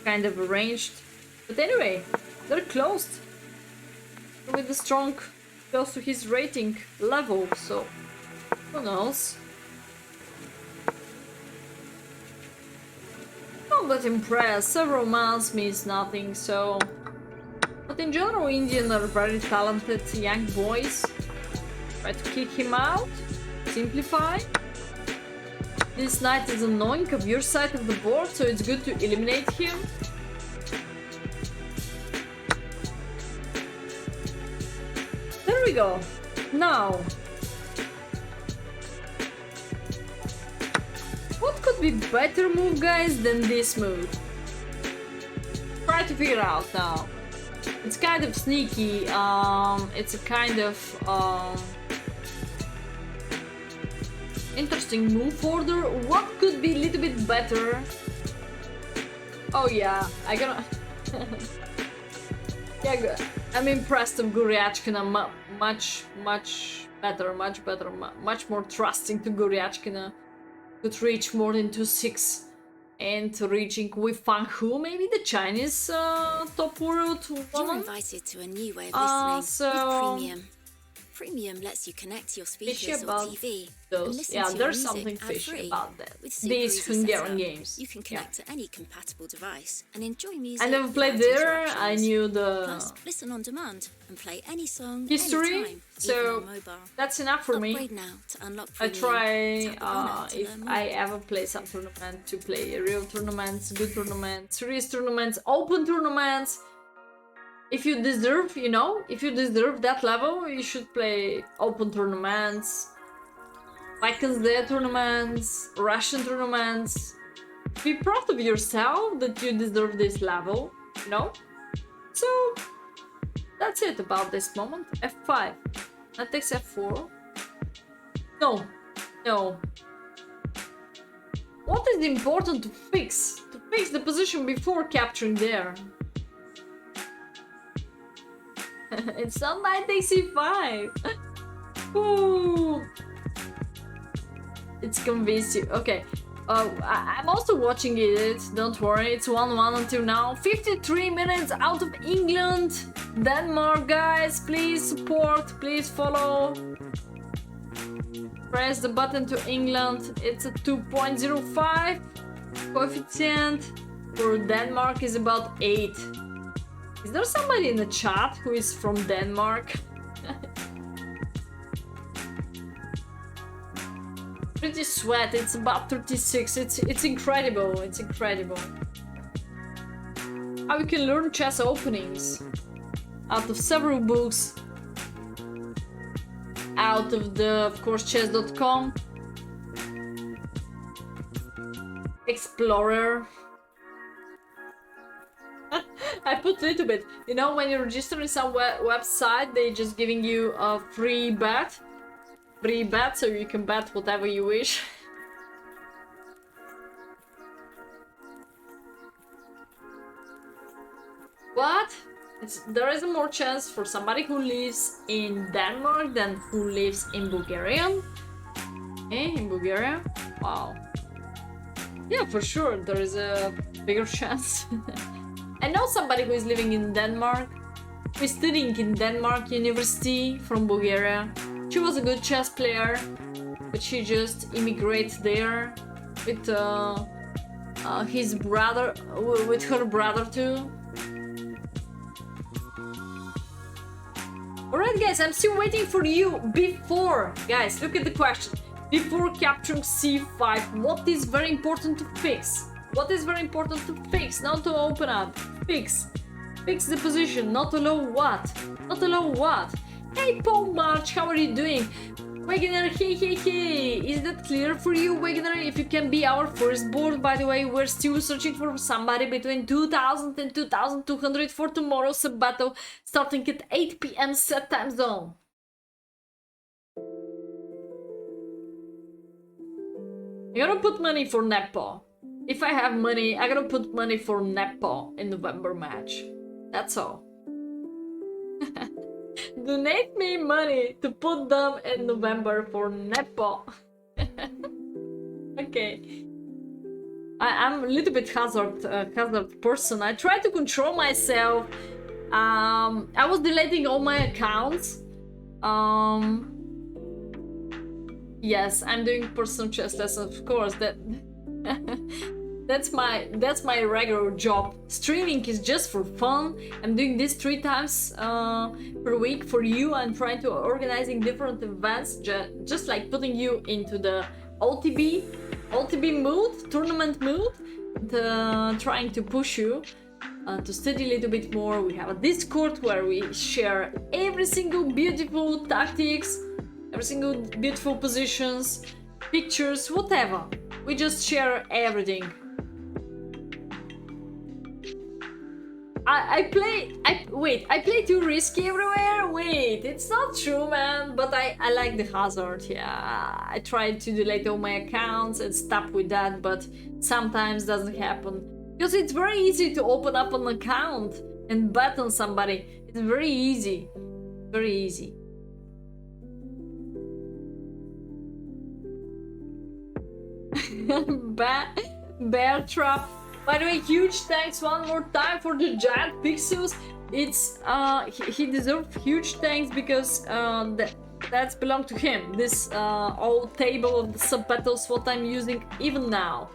kind of arranged. But anyway, they're closed. With the strong, close to his rating level, so who knows? Not that impressed. Several months means nothing, so. But in general, Indians are very talented young boys. Try to kick him out. Simplify. This knight is annoying of your side of the board, so it's good to eliminate him. There we go. Now, could be better move, guys, than this move? Try to figure out now. It's kind of sneaky. It's a kind of interesting move order. What could be a little bit better? Oh yeah, I gotta. Yeah, good. I'm impressed of Goryachkina. Much better, much more trusting to Goryachkina. Could reach more than 2-6 and reaching with Fang Hu, maybe the Chinese top world You're woman. invited to a new way of listening So with Premium. Premium lets you connect your fishy speakers or about TV and those. listen Yeah, to your there's music something fishy ad-free. about that. With super These easy Hungarian setup, games. you can Yeah. connect to any compatible device and enjoy music. I never played without there. I interruptions. knew the Plus, listen on demand and play any song history, anytime, so even on mobile. that's enough for me. Upgrade now to unlock I Premium. try Tap the banner to if learn more. I ever play some tournament to play real tournaments, good tournaments, serious tournaments, open tournaments. If you deserve, you know, if you deserve that level, you should play open tournaments, Vikings Day tournaments, Russian tournaments. Be proud of yourself that you deserve this level, you know? So that's it about this moment. F5. That takes F4. No. What is important to fix? To fix the position before capturing there. It's not knight takes C5. Ooh. It's convinced you. Okay. I'm also watching it. Don't worry. It's 1-1 until now. 53 minutes out of England. Denmark, guys. Please support. Please follow. Press the button to England. It's a 2.05. Coefficient for Denmark is about 8. Is there somebody in the chat who is from Denmark? Pretty sweat, it's about 36. It's incredible, it's incredible. How you can learn chess openings out of several books. Out of the, of course, chess.com. Explorer. I put a little bit. You know, when you're registering some website, they just giving you a free bet. Free bet, so you can bet whatever you wish. What? There is more chance for somebody who lives in Denmark than who lives in Bulgaria. Okay, in Bulgaria? Wow. Yeah, for sure, there is a bigger chance. I know somebody who is living in Denmark, who is studying in Denmark University from Bulgaria. She was a good chess player, but she just immigrated there with his brother, with her brother too. Alright guys, I'm still waiting for you before, guys, look at the question. Before capturing c5, what is very important to fix? What is very important to fix? Not to open up. Fix. Fix the position. Not allow what? Not allow what? Hey Paul March, how are you doing? Wegener, hey. Is that clear for you, Wegener? If you can be our first board, by the way, we're still searching for somebody between 2000 and 2200 for tomorrow's battle, starting at 8 p.m. set time zone. I'm gonna put money for Nepo. If I have money, I'm gonna put money for Nepo in November match. That's all. Donate me money to put them in November for Nepo. Okay. I'm a little bit hazard person. I try to control myself. I was deleting all my accounts. Yes, I'm doing personal chess lessons, of course. That's my regular job. Streaming is just for fun. I'm doing this 3 times per week for you. I'm trying to organizing different events, just like putting you into the OTB mood, tournament mood, and, trying to push you to study a little bit more. We have a Discord where we share every single beautiful tactics, every single beautiful positions, pictures, whatever. We just share everything. I play too risky everywhere? Wait, it's not true, man. But I like the hazard, yeah. I tried to delete all my accounts and stop with that, but sometimes doesn't happen. Because it's very easy to open up an account and bet on somebody. It's very easy. Very easy. Bear trap. By the way, huge thanks one more time for the giant pixels. It's he deserves huge thanks because that's belong to him. This old table of the sub battles what I'm using even now.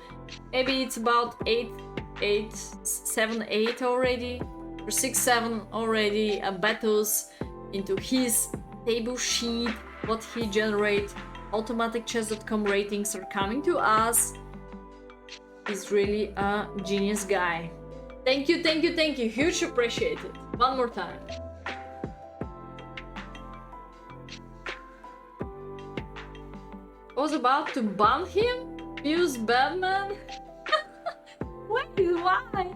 Maybe it's about 7, 8 already, or 6, 7 already battles into his table sheet. What he generate. Automaticchess.com ratings are coming to us. He's really a genius guy. Thank you, thank you, thank you. Huge appreciated. One more time. I was about to ban him? Use Batman? Wait, why?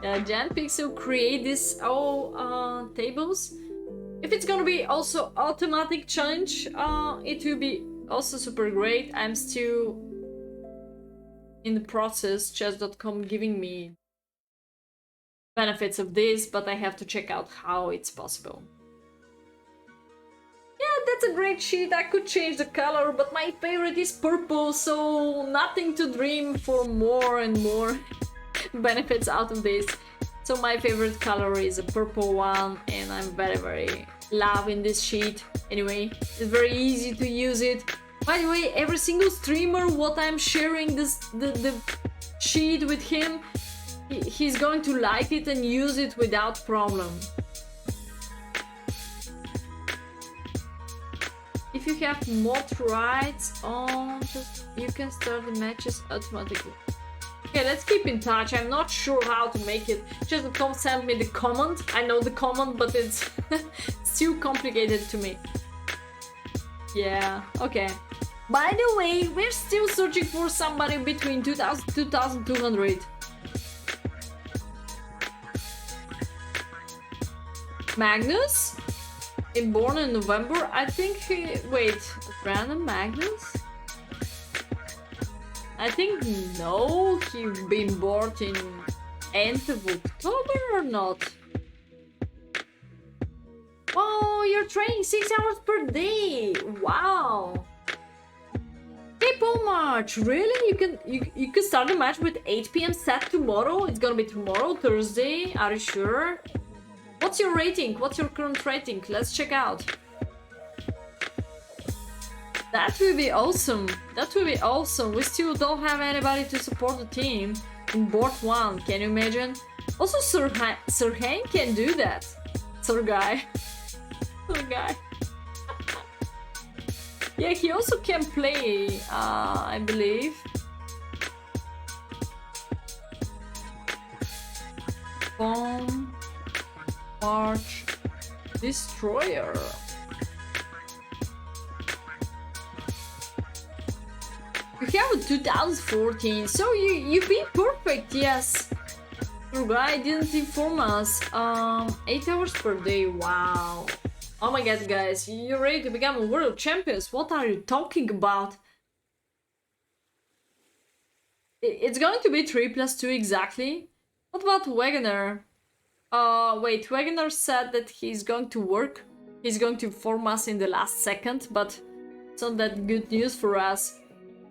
Jan Pixel create this all tables. If it's gonna be also automatic change, it will be also super great. I'm still in the process, chess.com giving me benefits of this, but I have to check out how it's possible. Yeah, that's a great sheet. I could change the color, but my favorite is purple, so nothing to dream for more and more benefits out of this. So my favorite color is a purple one, and I'm very loving this sheet. Anyway, it's very easy to use it. By the way, every single streamer what I'm sharing the sheet with him, he's going to like it and use it without problem. If you have mod rights on, you can start the matches automatically. Okay, let's keep in touch. I'm not sure how to make it. Just don't send me the comment. I know the comment, but it's still complicated to me. Yeah, okay. By the way, we're still searching for somebody between 2000 and 2200. Magnus? Born in November? I think he... Wait, random Magnus? I think no, he been born in end of October or not? Oh, you're training 6 hours per day. Wow. Hey, Paul March, really? You can start the match with 8 p.m. set tomorrow? It's gonna be tomorrow, Thursday. Are you sure? What's your rating? What's your current rating? Let's check out. That will be awesome. That will be awesome. We still don't have anybody to support the team in board 1. Can you imagine? Also, Sir Hein can do that. Sir Guy. Sir Guy. Yeah, he also can play, I believe. Bomb. March. Destroyer. You have a 2014, so you've been perfect, yes. Your guy didn't inform us. 8 hours per day, wow. Oh my god, guys, you're ready to become a world champions. What are you talking about? It's going to be 3+2 exactly. What about Wegener? Wait, Wegener said that he's going to work. He's going to inform us in the last second, but it's not that good news for us.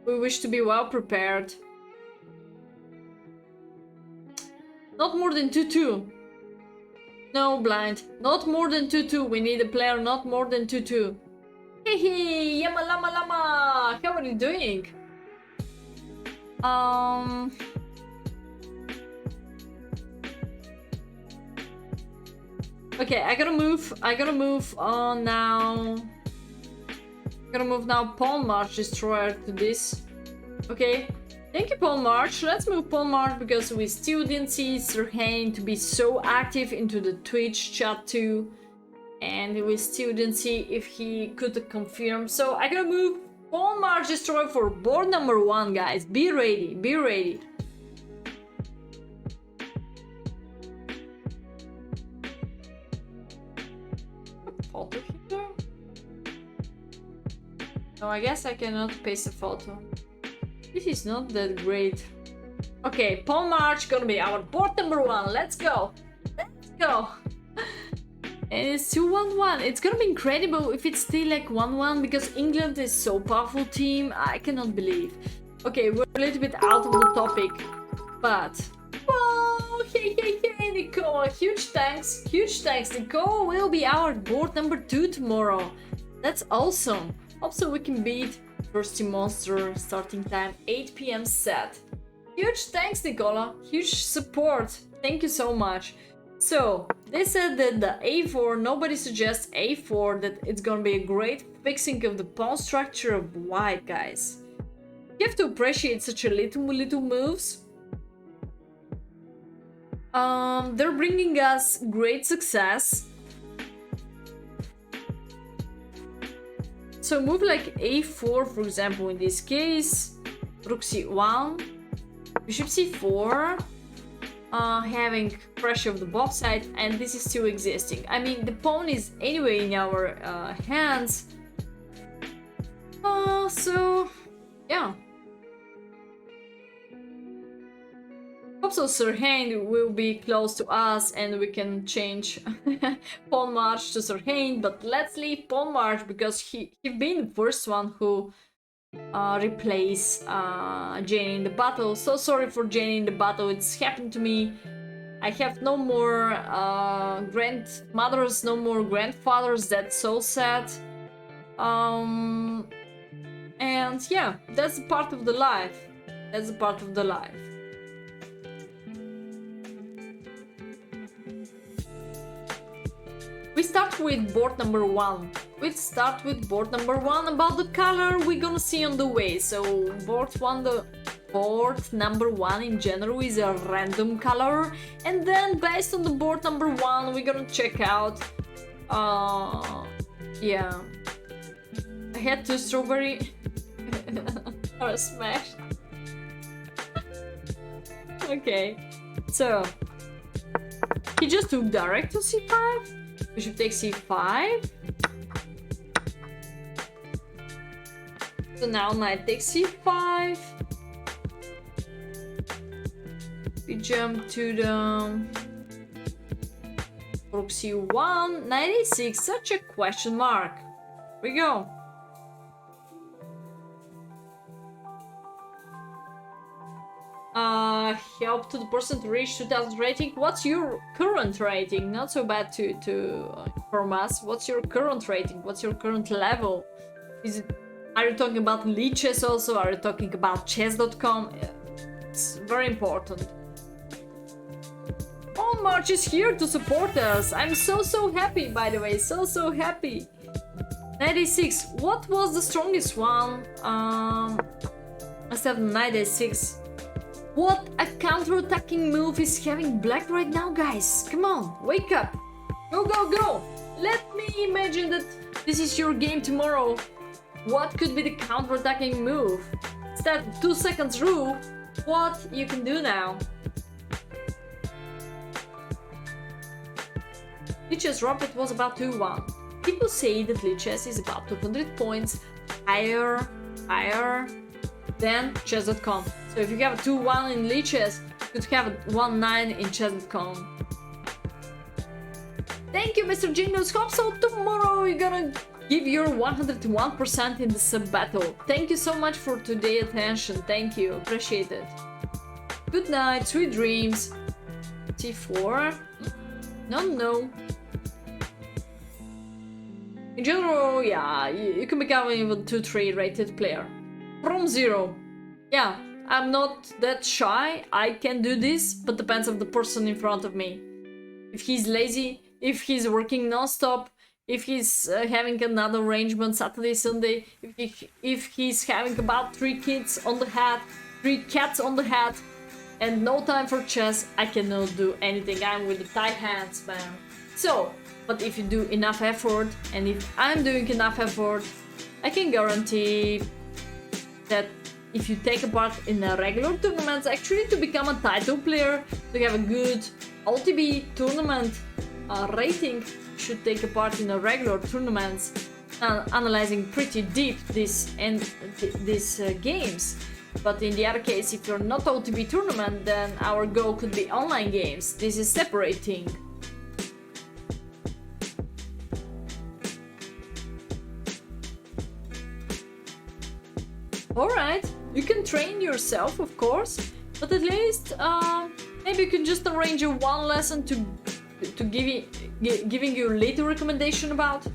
We wish to be well prepared. Not more than 2-2. No, blind. Not more than 2-2. We need a player not more than 2-2. Hey, hey, Yama Lama Lama! How are you doing? Okay, I gotta move on now. I'm gonna move now Pawn March Destroyer to this. Okay. Thank you, Paul March. Let's move Paul March because we still didn't see Sir Hein to be so active into the Twitch chat too. And we still didn't see if he could confirm. So I gotta move Pawn March Destroy for board number 1, guys. Be ready, be ready. Photo here? No, I guess I cannot paste a photo. This is not that great. Okay, Pawn March gonna be our board number 1. Let's go. Let's go. And it's 2-1-1. It's gonna be incredible if it's still like 1-1 because England is so powerful team. I cannot believe. Okay, we're a little bit out of the topic, but whoa, hey, Nicole! Huge thanks, Nicole will be our board number 2 tomorrow. That's awesome. Hope so we can beat First Team Monster. Starting time 8 p.m. set. Huge thanks, Nicola. Huge support. Thank you so much. So, they said that the a4, nobody suggests a4, that it's gonna be a great fixing of the pawn structure of white, guys. You have to appreciate such a little moves. They're bringing us great success. So move like a4, for example, in this case, rook c1, bishop c4, having pressure of the both sides, and this is still existing. I mean, the pawn is anyway in our hands. So yeah. Hope so Sirhan will be close to us and we can change Pawn March to Sirhan, but let's leave Pawn March because he been the first one who replace Jane in the battle. So sorry for Jane in the battle, it's happened to me. I have no more grandmothers, no more grandfathers, that's so sad. And yeah, that's a part of the life. That's a part of the life. We start with board number 1. About the color we're gonna see on the way. So board number 1 in general is a random color, and then based on the board number 1 we're gonna check out yeah, I had 2 strawberry or smashed. Okay, so he just took direct to c5. Bishop takes c5. So now knight takes c5. We jump to the rook c1. Knight e6, such a question mark. Here we go. Help to the person to reach 2000 rating. What's your current rating? Not so bad to inform us. What's your current rating? What's your current level? Are you talking about leeches also? Are you talking about chess.com? It's very important. Pawn March is here to support us. I'm so happy, by the way. So happy. 96. What was the strongest one? Let's have knight a6. What a counter-attacking move is having black right now, guys. Come on, wake up. Go. Let me imagine that this is your game tomorrow. What could be the counter-attacking move? It's that 2 seconds rule. What you can do now? Lichess Rocket was about 2-1. People say that Lichess is about 200 points higher than chess.com. So if you have a 2-1 in Lichess, you could have a 1-9 in chess.com. Thank you, Mr. Genius. Hope so tomorrow you're gonna give your 101% in the sub battle. Thank you so much for today's attention. Thank you, appreciate it. Good night, sweet dreams. T4. No. In general, yeah, you can become an even 2-3 rated player. From 0. Yeah, I'm not that shy. I can do this, but depends on the person in front of me. If he's lazy, if he's working non-stop, if he's having another arrangement Saturday, Sunday, if he's having about 3 kids on the hat, 3 cats on the hat, and no time for chess, I cannot do anything. I'm with the tight hands, man. So, but if you do enough effort, and if I'm doing enough effort, I can guarantee that if you take a part in a regular tournament, actually to become a title player, to have a good LTB tournament rating, you should take a part in a regular tournaments, analyzing pretty deep these games. But in the other case, if you're not OTB tournament, then our goal could be online games. This is separating. Alright, you can train yourself, of course, but at least maybe you can just arrange a one lesson to giving you little recommendation about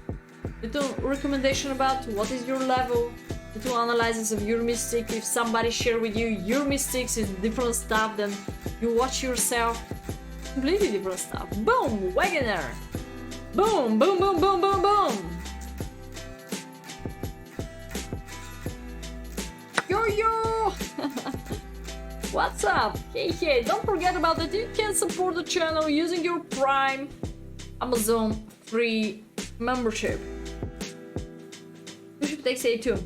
what is your level, little analysis of your mistake. If somebody share with you your mistakes is different stuff, then you watch yourself, completely different stuff. Boom, Wagoner. Boom, boom, boom, boom, boom, boom. Yo! What's up? Hey, don't forget about that you can support the channel using your Prime Amazon free membership. You should take say too.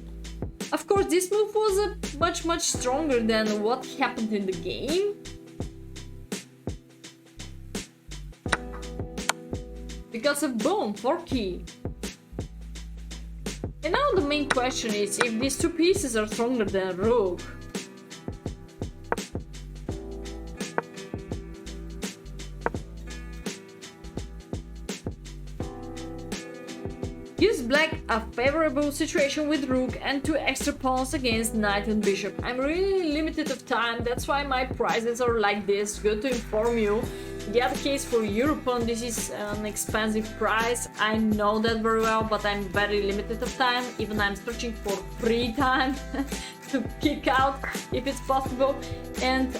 Of course, this move was much stronger than what happened in the game. Because of boom, 4 key. And now the main question is if these two pieces are stronger than rook. Gives black a favorable situation with rook and 2 extra pawns against knight and bishop. I'm really limited of time, that's why my prices are like this, good to inform you. In the other case for European, this is an expensive price, I know that very well, but I'm very limited of time, even I'm searching for free time to kick out if it's possible. And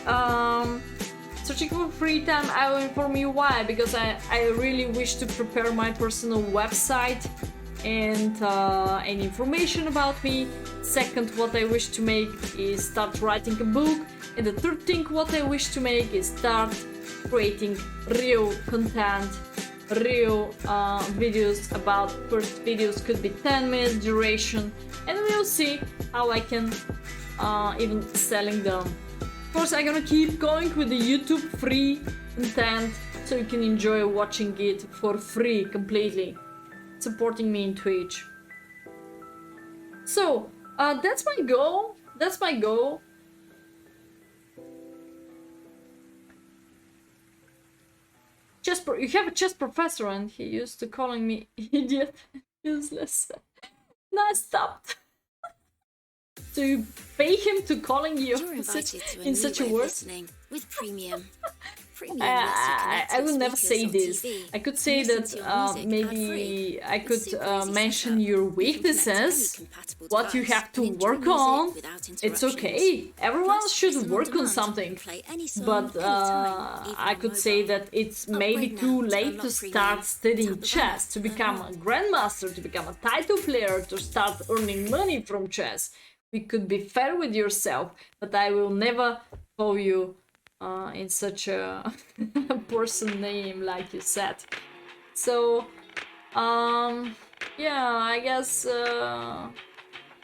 searching for free time, I will inform you why, because I really wish to prepare my personal website and information about me. Second, what I wish to make is start writing a book, and the third thing what I wish to make is start creating real content, real videos. About first videos could be 10 minutes duration, and we'll see how I can even selling them. Of course, I'm gonna keep going with the YouTube free content, so you can enjoy watching it for free completely, supporting me in Twitch. So that's my goal. You have a chess professor, and he used to calling me idiot, useless. No, I stopped. So you pay him to calling you in such a word? With premium. I will never say this. I could say that maybe I could mention your weaknesses, what you have to work on. It's okay. Everyone should work on something. But I could say that it's maybe too late to start studying chess, to become a grandmaster, to become a title player, to start earning money from chess. We could be fair with yourself, but I will never call you in such a person name like you said. So yeah, I guess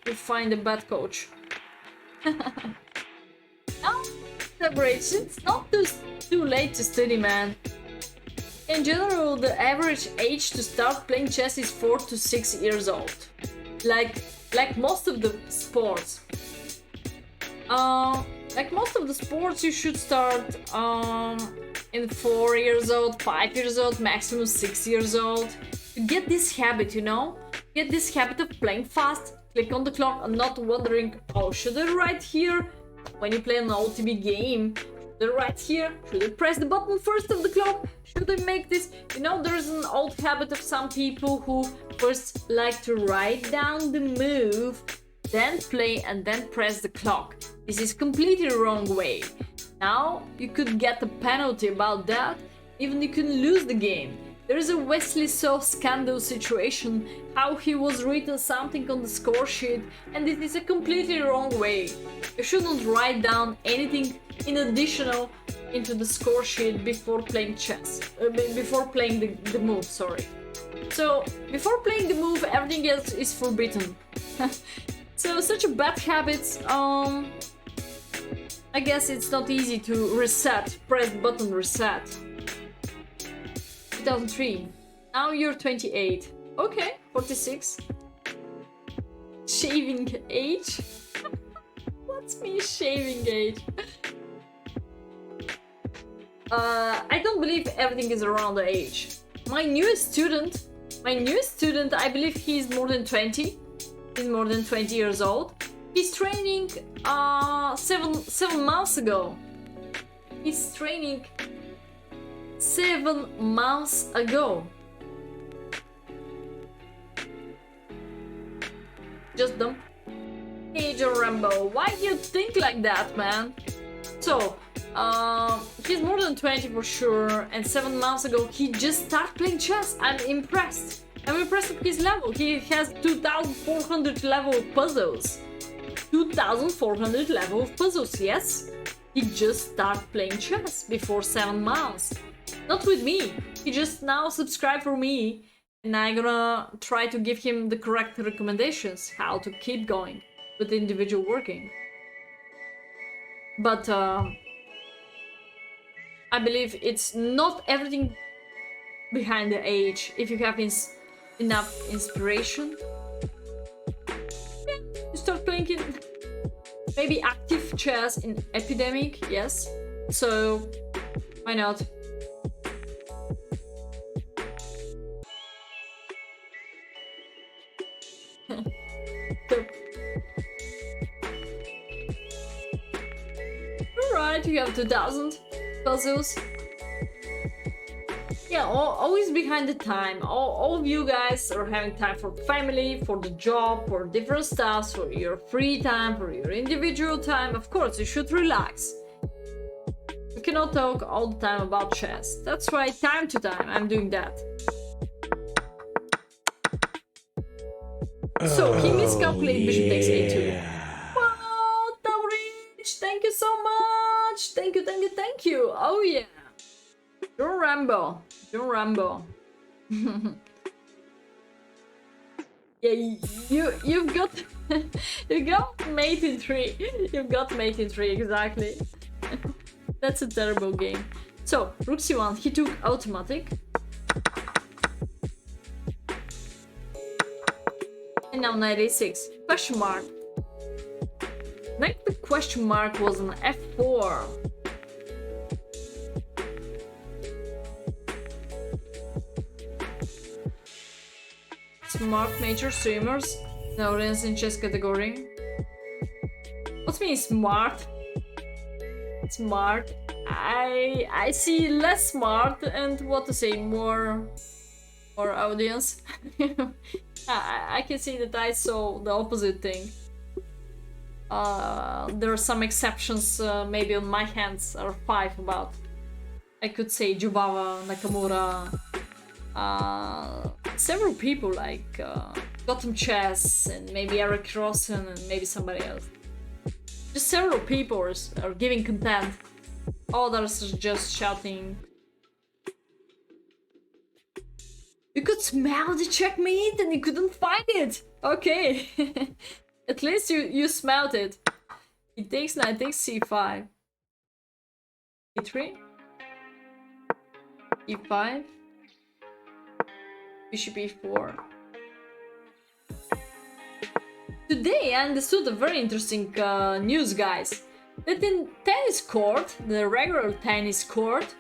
you find a bad coach. Now, it's not too late to study, man. In general, the average age to start playing chess is 4 to 6 years old. Like most of the sports. Like most of the sports, you should start in 4 years old, 5 years old, maximum 6 years old. You get this habit, you know? Get this habit of playing fast, click on the clock and not wondering, oh, should I write here? When you play an OTB game, should I write here? Should I press the button first of the clock? Should I make this? You know, there's an old habit of some people who first like to write down the move, then play and then press the clock. This is completely wrong way. Now you could get a penalty about that, even you can lose the game. There is a Wesley So scandal situation, how he was written something on the score sheet, and this is a completely wrong way. You shouldn't write down anything in additional into the score sheet before playing chess, before playing the move, sorry. So before playing the move, everything else is forbidden. So such a bad habits. I guess it's not easy to reset. Press button reset. 2003. Now you're 28. Okay, 46. Shaving age? What's me shaving age? I don't believe everything is around the age. My newest student, I believe he's more than 20. He's more than 20 years old. He's training 7 months ago. He's training 7 months ago. Just dumb. Age of Rambo. Why do you think like that, man? So, he's more than 20 for sure, and 7 months ago he just started playing chess. I'm impressed. I'm impressed with his level. He has 2,400 level of puzzles. 2,400 level of puzzles, yes? He just started playing chess before 7 months. Not with me. He just now subscribed for me, and I'm gonna try to give him the correct recommendations how to keep going with individual working. But I believe it's not everything behind the age. If you have enough inspiration, yeah, you start playing it. Maybe active chess in epidemic, yes. So why not? Alright, you have 2,000 puzzles. Yeah, always behind the time. All of you guys are having time for family, for the job, for different stuff, for your free time, for your individual time. Of course, you should relax. You cannot talk all the time about chess. That's why time to time I'm doing that. So he miscalculated bishop takes a2. Wow, Taurich, thank you so much. Thank you. Oh yeah. John Rambo. Yeah, you've got you got mate in 3. You've got mate in 3, exactly. That's a terrible game. So rook c1, he took automatic. And now knight a6. Question mark. Like the question mark was an f4. Smart major swimmers. No, in chess category. What means smart? Smart. I see less smart and what to say, more audience. I can see that I saw the opposite thing. There are some exceptions, maybe on my hands are 5 about. I could say Jubava, Nakamura, several people like Gotham Chess and maybe Eric Rosen and maybe somebody else. Just several people are giving content. Others are just shouting. You could smell the checkmate and you couldn't find it. Okay. At least you smelled it. It takes knight takes c5. e3. e5. Bishop e4. Today I understood a very interesting news, guys. That in tennis court, the regular tennis court,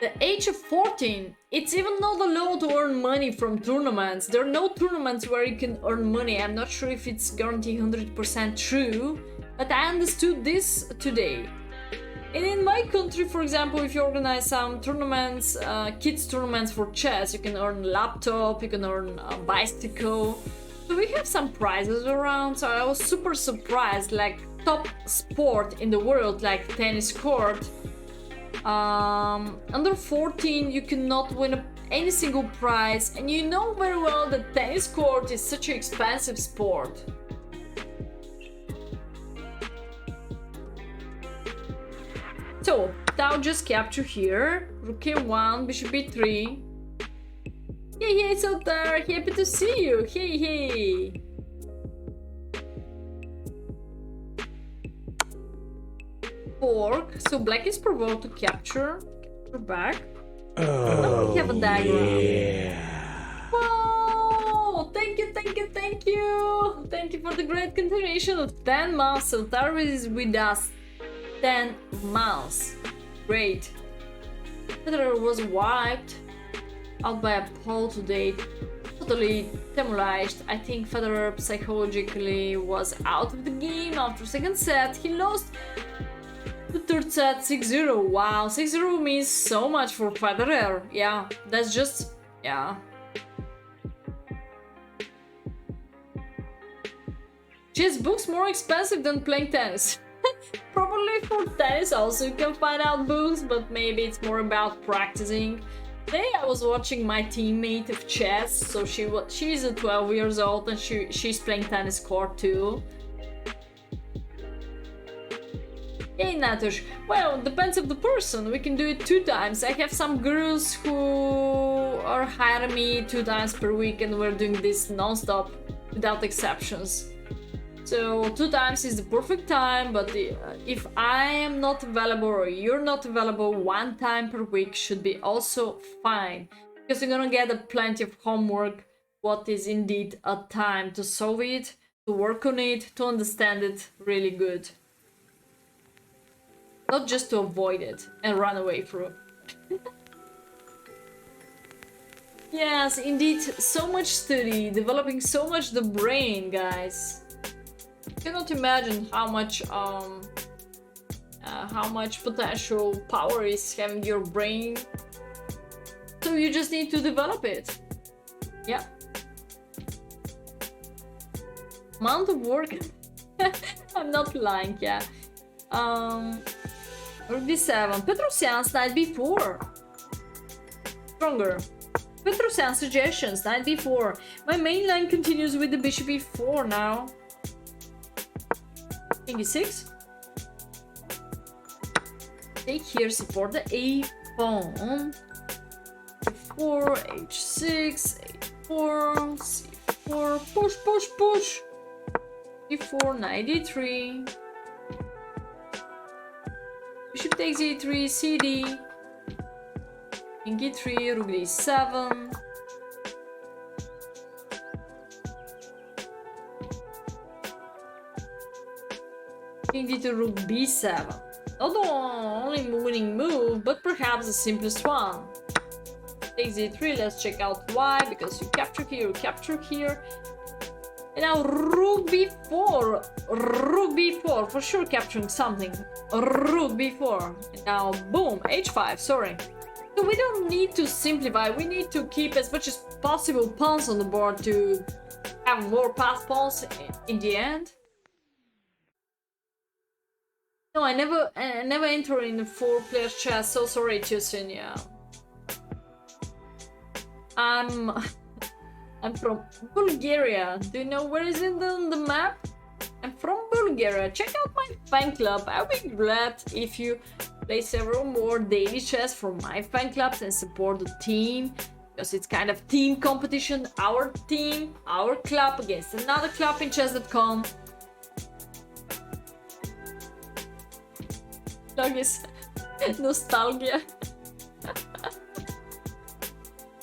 the age of 14, it's even not allowed to earn money from tournaments. There are no tournaments where you can earn money. I'm not sure if it's guaranteed 100% true, but I understood this today. And in my country, for example, if you organize some tournaments, kids tournaments for chess, you can earn a laptop, you can earn a bicycle. So we have some prizes around, so I was super surprised, like top sport in the world, like tennis court. Under 14 you cannot win any single prize, and you know very well that tennis court is such an expensive sport. So Tao just capture here, rook a1, bishop b3. Hey, it's out there, happy to see you, hey. fork. So black is provoked to capture back. Now we have a diagram. Yeah. Whoa! Thank you, thank you, thank you! Thank you for the great continuation of 10 months. So Tara is with us 10 months. Great. Federer was wiped out by a pole today. Totally demoralized. I think Federer psychologically was out of the game after second set. He lost the third set 6-0. Wow, 6-0 means so much for Federer. Yeah, that's just... yeah. Chess books more expensive than playing tennis. Probably for tennis also you can find out books, but maybe it's more about practicing. Today I was watching my teammate of chess, so she's 12 years old and she's playing tennis court too. Hey Natush, well, depends of the person. We can do it 2 times. I have some girls who are hiring me 2 times per week and we're doing this non-stop without exceptions. So 2 times is the perfect time, but if I am not available or you're not available, 1 time per week should be also fine. Because you're gonna get plenty of homework, what is indeed a time to solve it, to work on it, to understand it really good. Not just to avoid it and run away from it. Yes, indeed, so much study, developing so much the brain, guys. Cannot imagine how much potential power is having your brain. So you just need to develop it. Yeah. Amount of work. I'm not lying, yeah. Rook d7. Petrosian's knight b4. Stronger. Petrosian suggestions, knight b4. My main line continues with the bishop e4 now. King e6. Take here, support the a pawn. e4, h6, a4, c4, push, push, push. e4, knight e3. Bishop takes e3, cd. King e3, rook d7. King d2, rook b7. Not the only winning move, but perhaps the simplest one. Takes e3, let's check out why, because you capture here, you capture here. And now rook b4, rook b4, for sure capturing something. Rook b4, and now boom, h5, sorry. So we don't need to simplify, we need to keep as much as possible pawns on the board to have more pass pawns in the end. No, I never enter in the 4-player chess, so sorry too soon, yeah. I'm from Bulgaria. Do you know where is it on the map? I'm from Bulgaria. Check out my fan club. I'll be glad if you play several more daily chess from my fan clubs and support the team. Because it's kind of team competition. Our team, our club against another club in chess.com. Dog is nostalgia.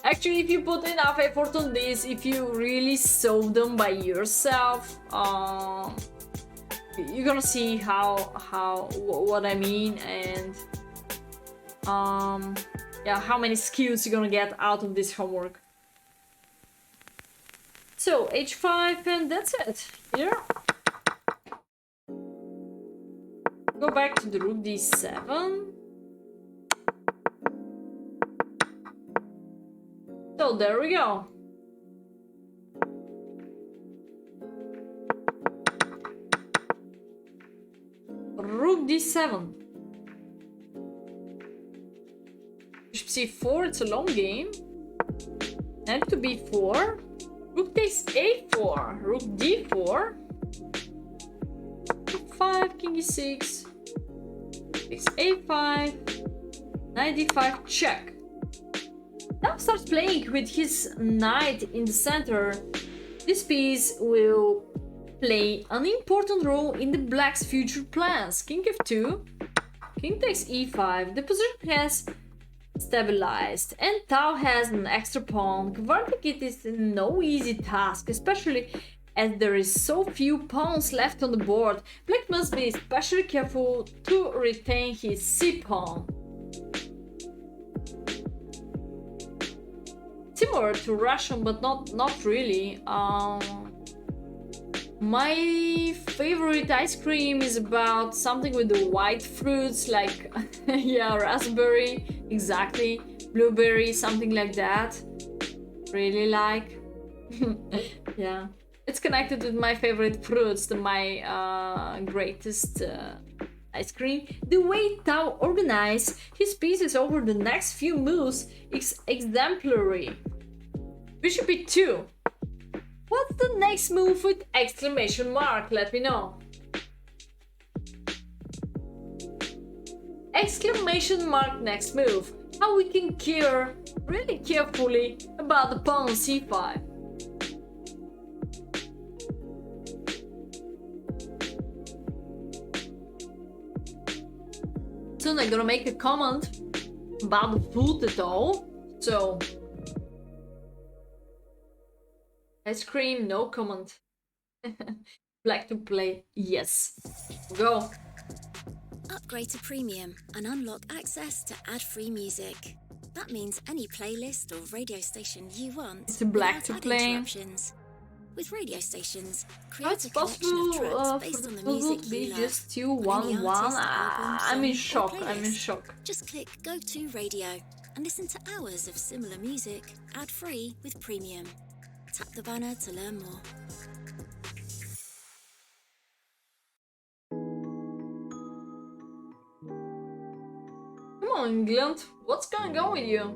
Actually, if you put enough effort on this, if you really solve them by yourself, you're gonna see what I mean, and yeah, how many skills you're gonna get out of this homework. So h5, and that's it. Here, go back to the rook d7. So there we go. Rook d7. Bishop c4, it's a long game. Knight to b4. Rook takes a4. Rook d4. F5, king e6. Takes a5. Knight d5, check. Now starts playing with his knight in the center. This piece will play an important role in the black's future plans. King f2, king takes e5. The position has stabilized, and Tal has an extra pawn. Converting it is no easy task, especially as there is so few pawns left on the board. Black must be especially careful to retain his c-pawn. Similar to Russian, but not really. My favorite ice cream is about something with the white fruits, like yeah, raspberry, exactly, blueberry, something like that. Really like. Yeah, it's connected with my favorite fruits, my greatest ice cream. The way Tao organized his pieces over the next few moves is exemplary. Bishop e2. What's the next move with exclamation mark? Let me know. Exclamation mark next move. How we can care really carefully about the pawn on c5. Soon I'm gonna make a comment about the food at all. So ice cream, no comment. Black to play, yes. Go. Upgrade to Premium and unlock access to ad-free music. That means any playlist or radio station you want. It's a Black without to ad play. interruptions. With radio stations, How create it's a collection of possible tracks based for on the the puzzle music to be you love. just 2 on 1 any 1? artist, album, I'm in song, or shock. I'm in playlist. shock. Just click Go to Radio and listen to hours of similar music ad-free with Premium. Tap the banner to learn more. Come on, England. What's going on with you?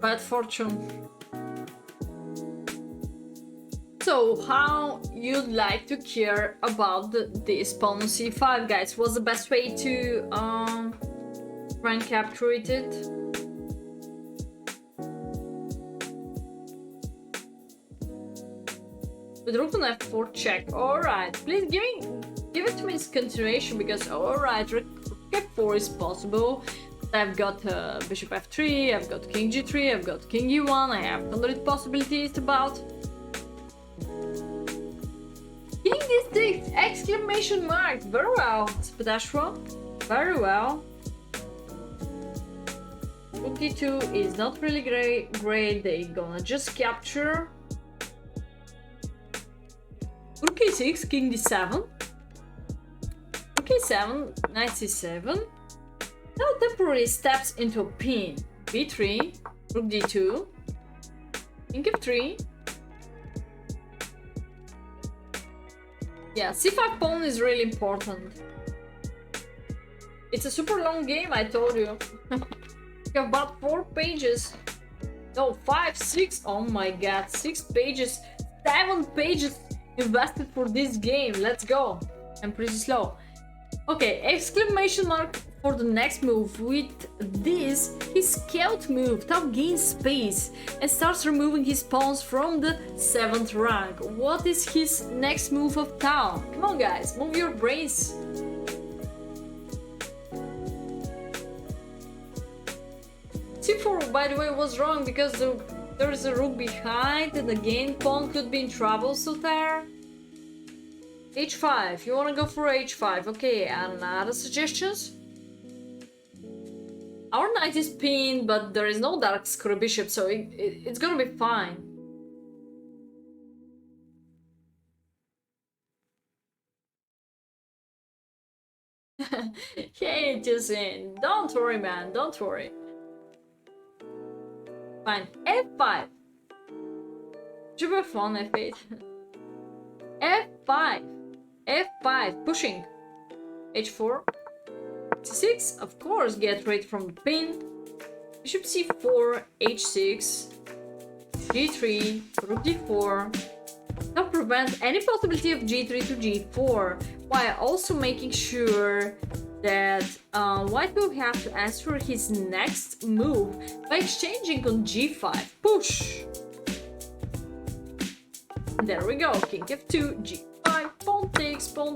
Bad fortune. So, how you'd like to care about this pawn on c5, guys? What's the best way to try and capture it? With rook on f4 check. Alright, please give it to me in consideration, because alright, rook f4 is possible. I've got bishop f3, I've got king g3, I've got king e1, I have 100 possibilities about. King d6! Exclamation mark! Very well, Spadashwa. Very well. Rook d2 is not really great, they gonna just capture. Rook e6, king d7. Rook e7, knight c7. Now temporarily steps into a pin. b3, rook d2, king f3. Yeah, c5 pawn is really important. It's a super long game, I told you. You have about 4 pages. No, 5, 6. Oh my god, 6 pages, 7 pages invested for this game. Let's go. I'm pretty slow. Okay, exclamation mark for the next move. With this, his scout move, Tao gains space and starts removing his pawns from the 7th rank. What is his next move of Tao? Come on guys, move your brains. c4, by the way, was wrong because there is a rook behind and again pawn could be in trouble, so there. h5, you wanna go for h5, okay, and other suggestions? Our knight is pinned, but there is no dark square bishop, so it's gonna be fine. Hey, Jason, don't worry, man, don't worry. Fine, f5. Should be fun, f8. f5. f5, pushing. h4. c6, of course, get rid from the pin. Bishop c4, h6, g3, rook d4. Now prevent any possibility of g3 to g4, while also making sure that white will have to answer his next move by exchanging on g5. Push! There we go. King f2, g5, pawn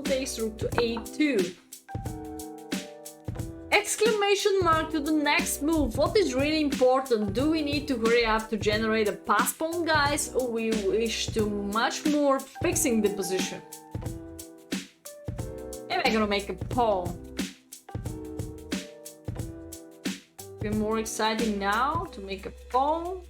takes, rook to a2. Exclamation mark to the next move. What is really important? Do we need to hurry up to generate a pass pawn, guys, or we wish to much more fixing the position? Maybe I'm gonna make a pawn. Be more exciting now to make a pawn.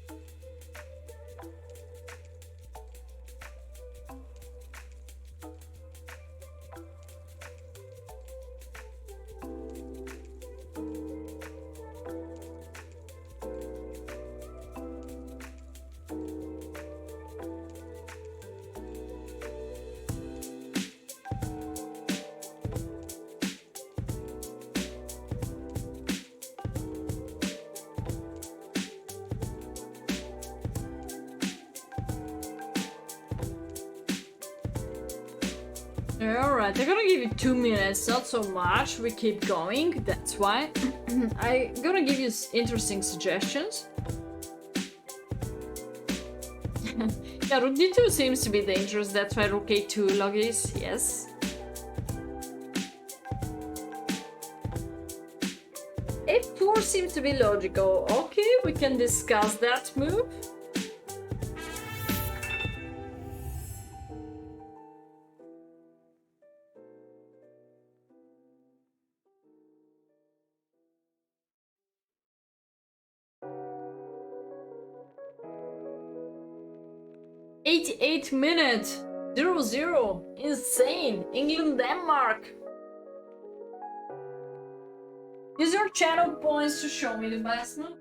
Alright, I'm gonna give you 2 minutes, not so much. We keep going, that's why. I'm gonna give you interesting suggestions. Yeah, rook d2 seems to be dangerous, that's why rook a2 log is, yes. a4 seems to be logical. Okay, we can discuss that move. '88 minutes, 0-0, insane. England, Denmark. Use your channel points to show me the best move.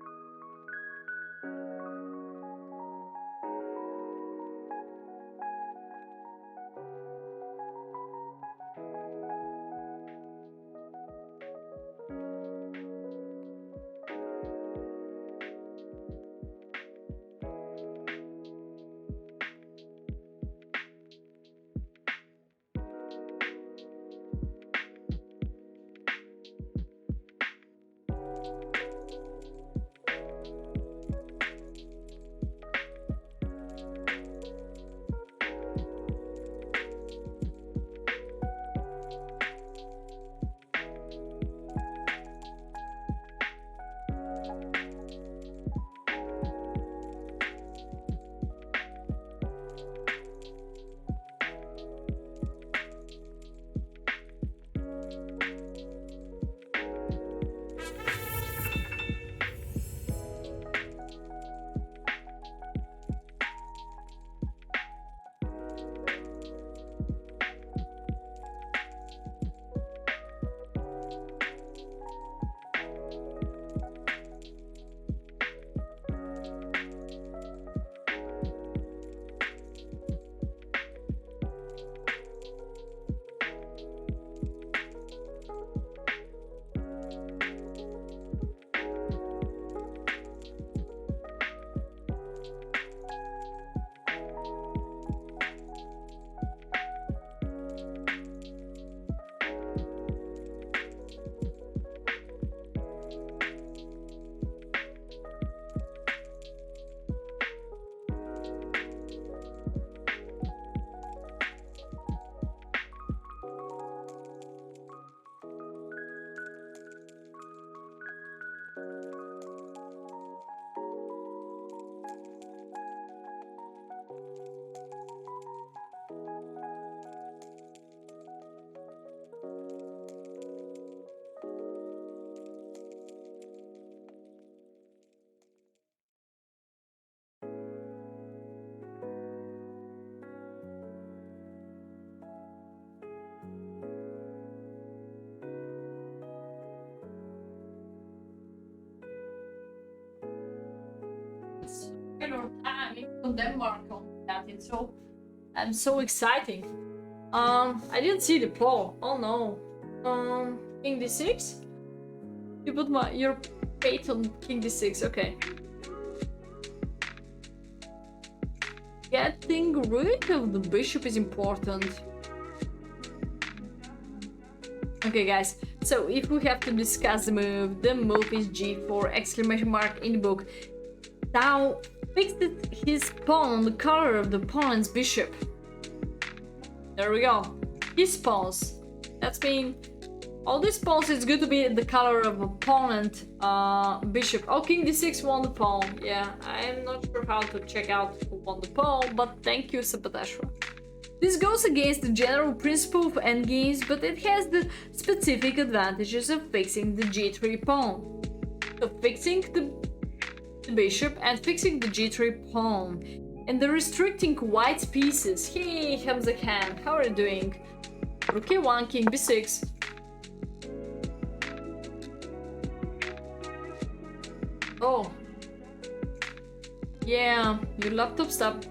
Time from Denmark on that. I'm so exciting. I didn't see the pawn. Oh no. King d6. You put your fate on King d6. Okay. Getting rid of the bishop is important. Okay, guys. So if we have to discuss the move is g4 exclamation mark in the book. Now fixed his pawn on the color of the opponent's bishop. There we go. His pawns. That's mean all these pawns is good to be the color of opponent bishop. Oh, king d6 won the pawn. Yeah, I'm not sure how to check out who won the pawn, but thank you, Sapatashwa. This goes against the general principle of endgames, but it has the specific advantages of fixing the g3 pawn. So fixing the bishop and fixing the g3 pawn. And the restricting white pieces. Hey, Hamza Khan, how are you doing? Rook a1, king b6. Oh. Yeah, your laptop stopped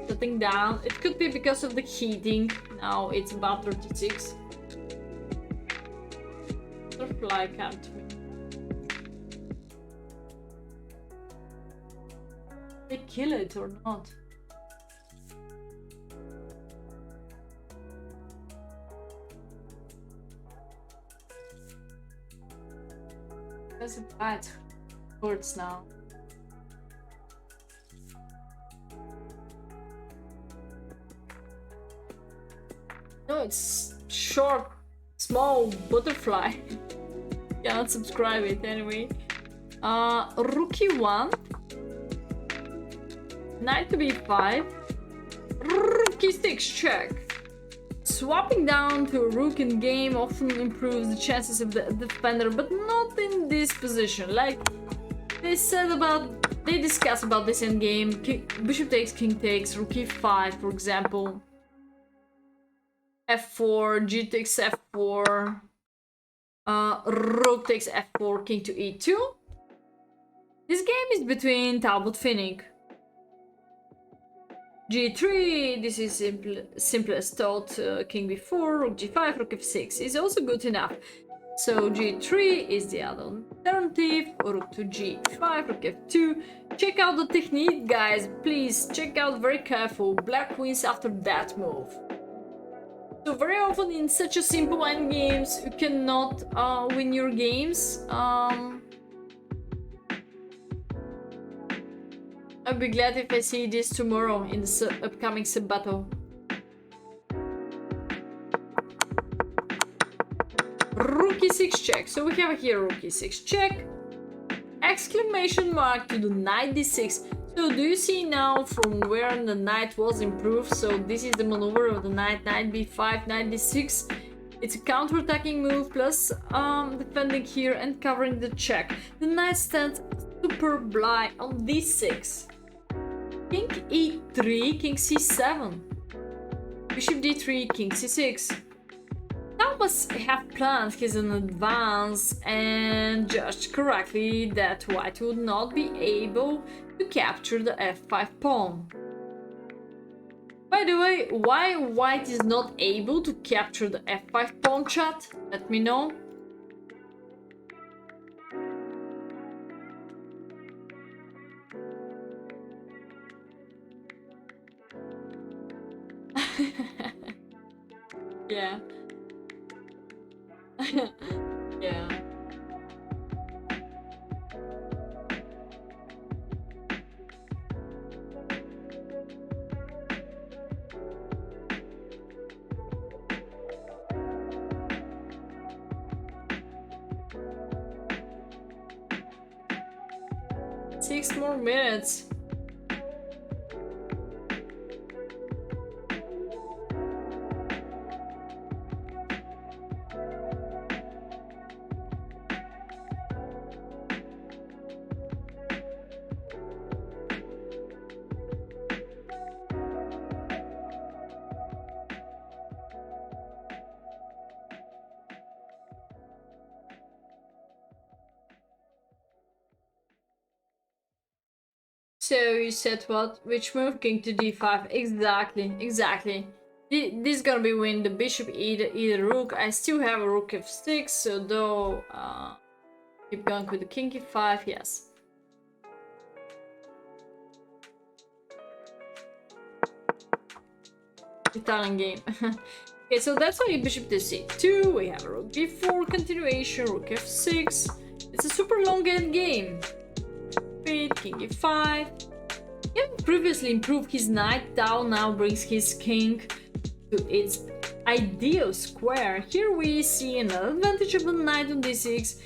shutting down. It could be because of the heating. Now it's about 36. Butterfly come to me. They kill it or not? There's a bite. Hurts now. No, it's short, small butterfly. Can't subscribe it anyway. Rook e1. Knight to b5. Rook e6 check. Swapping down to a rook in game often improves the chances of the defender, but not in this position. Like they discuss about this in game. Bishop takes, king takes, rook e5, for example. f4, g takes f4. Rook takes f4, king to e2. This game is between Talbot Finnick. g3, this is simplest thought, king b4, rook g5, rook f6 is also good enough. So g3 is the other alternative, rook to g5, rook f2. Check out the technique, guys, please check out very careful. Black wins after that move. So very often in such a simple endgames, you cannot win your games. I'll be glad if I see this tomorrow in the upcoming sub battle. Rook e6 check. So we have here rook e6 check. Exclamation mark to the knight d6. So do you see now from where the knight was improved? So this is the maneuver of the knight, knight b5, knight d6. It's a counter-attacking move plus defending here and covering the check. The knight stands super blind on d6. King e3, king c7. Bishop d3, king c6. Tal must have planned his in advance and judged correctly that white would not be able to capture the f5 pawn. By the way, why white is not able to capture the f5 pawn, chat? Let me know. Yeah. Yeah. Six more minutes. So you said what? Which move? King to d5. Exactly, exactly. This is gonna be win the bishop either rook. I still have a rook f6, so though keep going with the king e5, yes. Italian game. Okay, so that's why bishop to c2, we have rook g4 continuation, rook f6. It's a super long end game. Wait, king e5. He previously improved his knight. Tal now brings his king to its ideal square. Here we see another advantage of the knight on d6.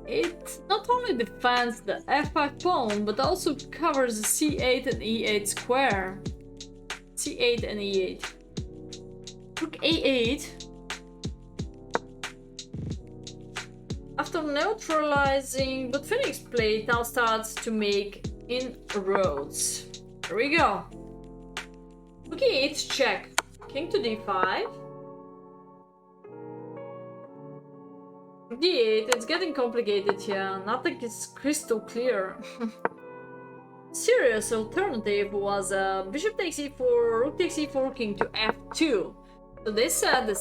It not only defends the f5 pawn, but also covers the c8 and e8 square. c8 and e8. Rook a8. After neutralizing but Phoenix play, Tal starts to make inroads. There we go. Rook e8 check. King to d5. D8, it's getting complicated here. Nothing is crystal clear. Serious alternative was bishop takes e4, rook takes e4, king to f2. So they said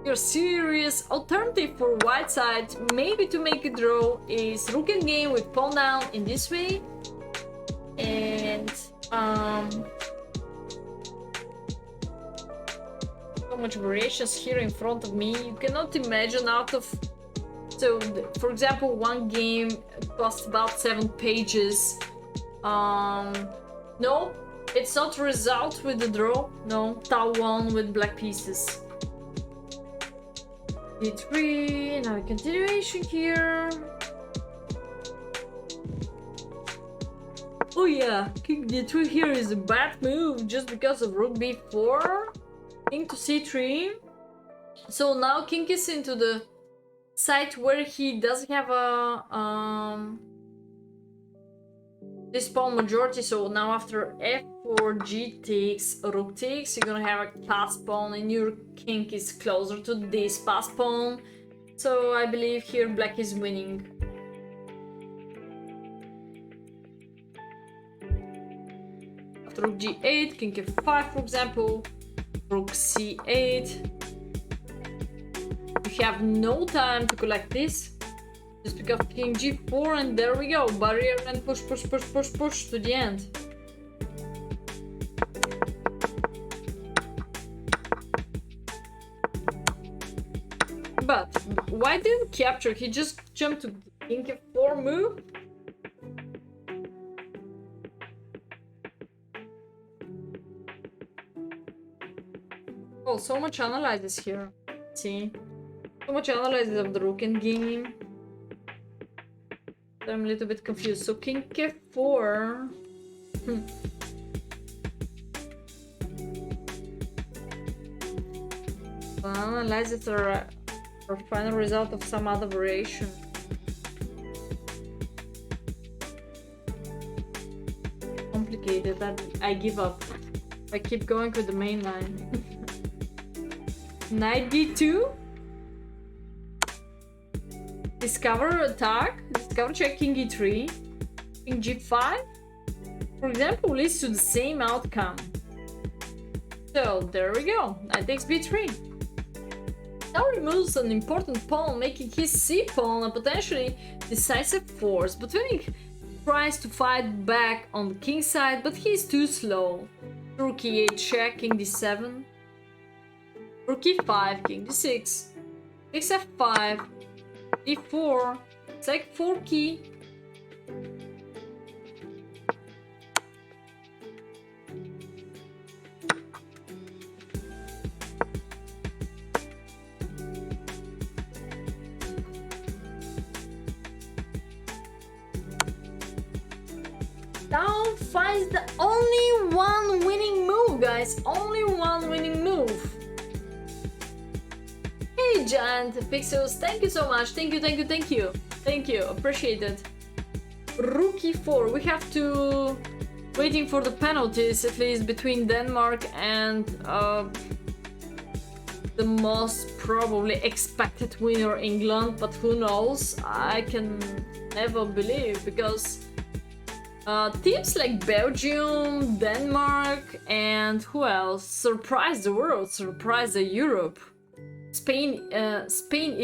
your serious alternative for white side, maybe to make a draw, is rook and game with pawn down in this way. And so much variations here in front of me. You cannot imagine out of. So, for example, one game costs about 7 pages. No, it's not result with the draw. No, Tal won with black pieces. d3, now a continuation here. Oh yeah, king d3 here is a bad move just because of rook b4. King to c3. So now king is into the site where he doesn't have a this pawn majority. So now after f4, g takes, rook takes, you're gonna have a passed pawn and your king is closer to this passed pawn. So I believe here black is winning. After rook g8, king f5 for example, rook c8. You have no time to collect this. Just pick up king g4 and there we go. Barrier and push, push, push, push, push to the end. But why didn't capture? He just jumped to king f4 move. Oh, so much analysis here. See? So much analysis of the rook and game. I'm a little bit confused. So king f4. Analyze it or final result of some other variation. Complicated. I give up. I keep going with the main line. Knight d2. Discover attack. Discover check king e3. King g5. For example, leads to the same outcome. So there we go. Knight takes b3. Now removes an important pawn, making his c pawn a potentially decisive force. But Phoenix tries to fight back on the king side, but he's too slow. Rook e8 check, king d7. Rook e5, king d6. Takes f5. d4. It's like 4 key. Tal finds the only one winning move, guys. Only one winning move. Hey, Giant Pixels, thank you so much. Thank you, thank you, thank you. Thank you, appreciate it. Rook e4. We have to waiting for the penalties, at least between Denmark and the most probably expected winner, England. But who knows? I can never believe, because teams like Belgium, Denmark, and who else surprised the world, surprised the Europe. Spain,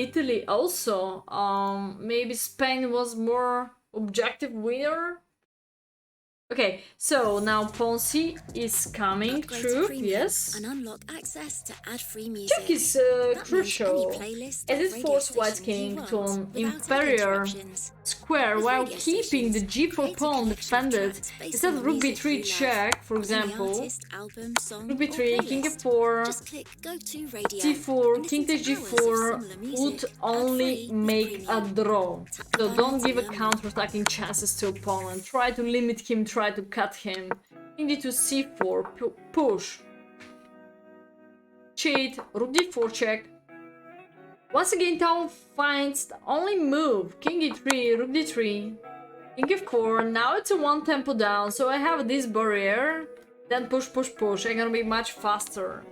Italy also. Maybe Spain was more objective winner Okay, so now Pawn C is coming Upgrade through. to premium Yes. and unlock access to ad-free music. Check is That means any crucial, playlist as or it radio forced White station you King to want an without ad inferior interruptions. square With while radio keeping the stations, g4 create a pawn collection of defended. tracks based Instead on of the rook music b3 you love. check, for Any example, artist, album, song, rook or b3, king playlist. f4, Just click Go to Radio c4, and king listen takes to hours of g4 similar music, would only ad-free with make a premium. draw. Tap the So banner don't to give a learn more. counter-attacking chances to opponent. Try to limit him, try to cut him. King d2 c4, push. Cheat, rook d4 check. Once again, Tal finds the only move. King e3, rook d3, king f4. Now it's a one tempo down, so I have this barrier. Then push, push, push. I'm gonna be much faster.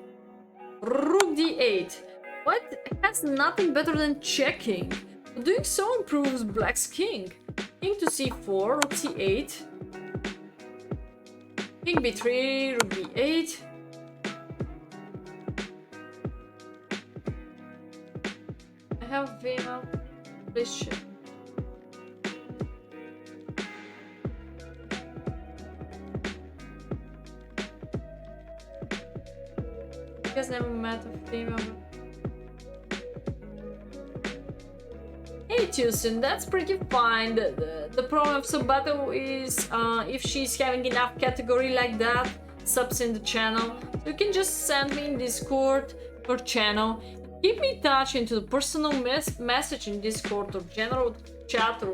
Rook d8. White has nothing better than checking. But doing so improves Black's king. King to c4, rook c8. King b3, rook b8. I have Vena. Please check. You guys never met a female. Hey Tucson, that's pretty fine. The problem of Sabato is if she's having enough category like that, subs in the channel. So you can just send me in Discord or channel. Keep me in touch into the personal message in Discord or general chat or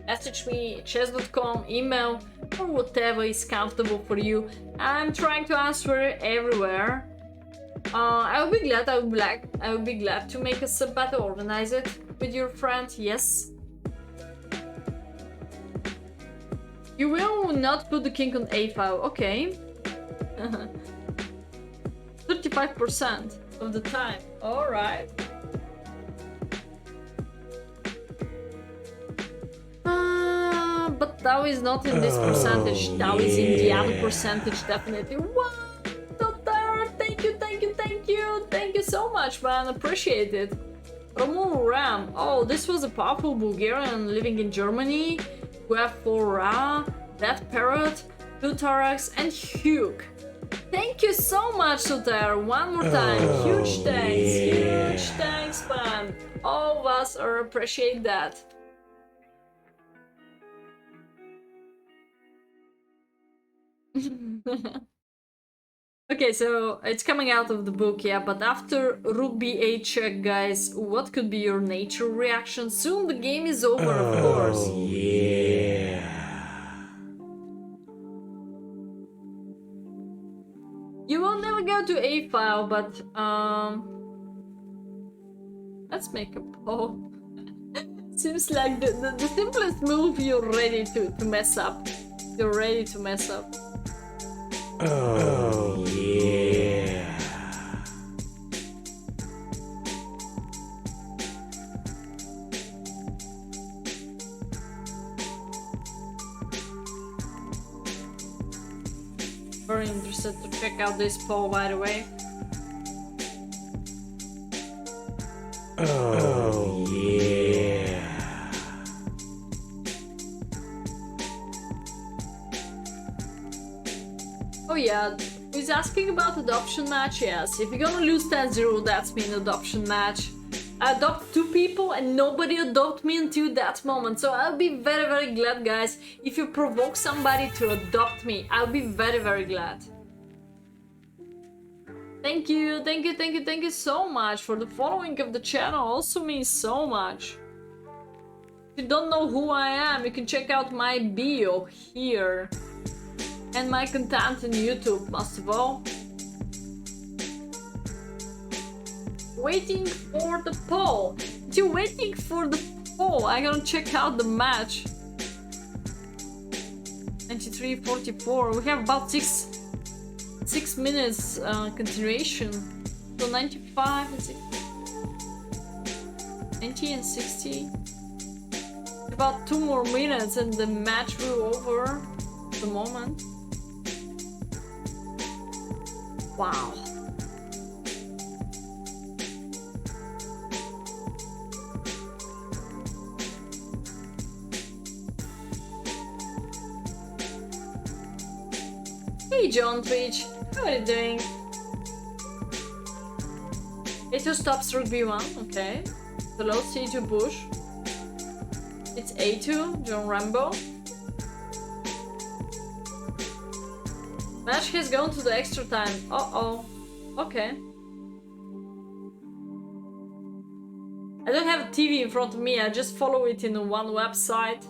message me chess.com, email, or whatever is comfortable for you. I'm trying to answer everywhere. I would be glad to make a sub battle, organize it with your friend. Yes. You will not put the king on a5. Okay. 35% of the time. All right. But Tao is not in this percentage. Tao is in the other percentage, definitely. Wow! Thank you so much, man. Appreciate it. Ramon Ram. Oh, this was a powerful Bulgarian living in Germany. We have 4 Ra, that Parrot, Plutarchs, and Hugh. Thank you so much, Sotar. One more time. Huge thanks, man. All of us appreciate that. Okay, so it's coming out of the book, yeah, but after Rook b8 check, guys, what could be your natural reaction? Soon the game is over, of course. Yeah. You will never go to a file, but let's make a poll. Seems like the simplest move. You're ready to mess up. You're ready to mess up. Oh, yeah. Very interested to check out this poll, by the way. Oh, yeah. Oh yeah, who's asking about adoption match? Yes, if you're gonna lose 10-0, that's mean adoption match. I adopt 2 people and nobody adopt me until that moment, so I'll be very glad, guys, if you provoke somebody to adopt me. I'll be very glad. Thank you so much for the following of the channel. Also means so much. If you don't know who I am, you can check out my bio here. And my content on YouTube, most of all. Waiting for the poll. You're waiting for the poll. I'm gonna check out the match. 93-44. We have about 6 minutes continuation. So 95 and 60. 90 and 60. About 2 more minutes and the match will over at the moment. Wow. Hey John Twitch, how are you doing? A2 stops rook b1, okay. The low c2 push. It's a2, John Rambo. Match has gone to the extra time. Uh-oh. Okay. I don't have a TV in front of me, I just follow it in one website.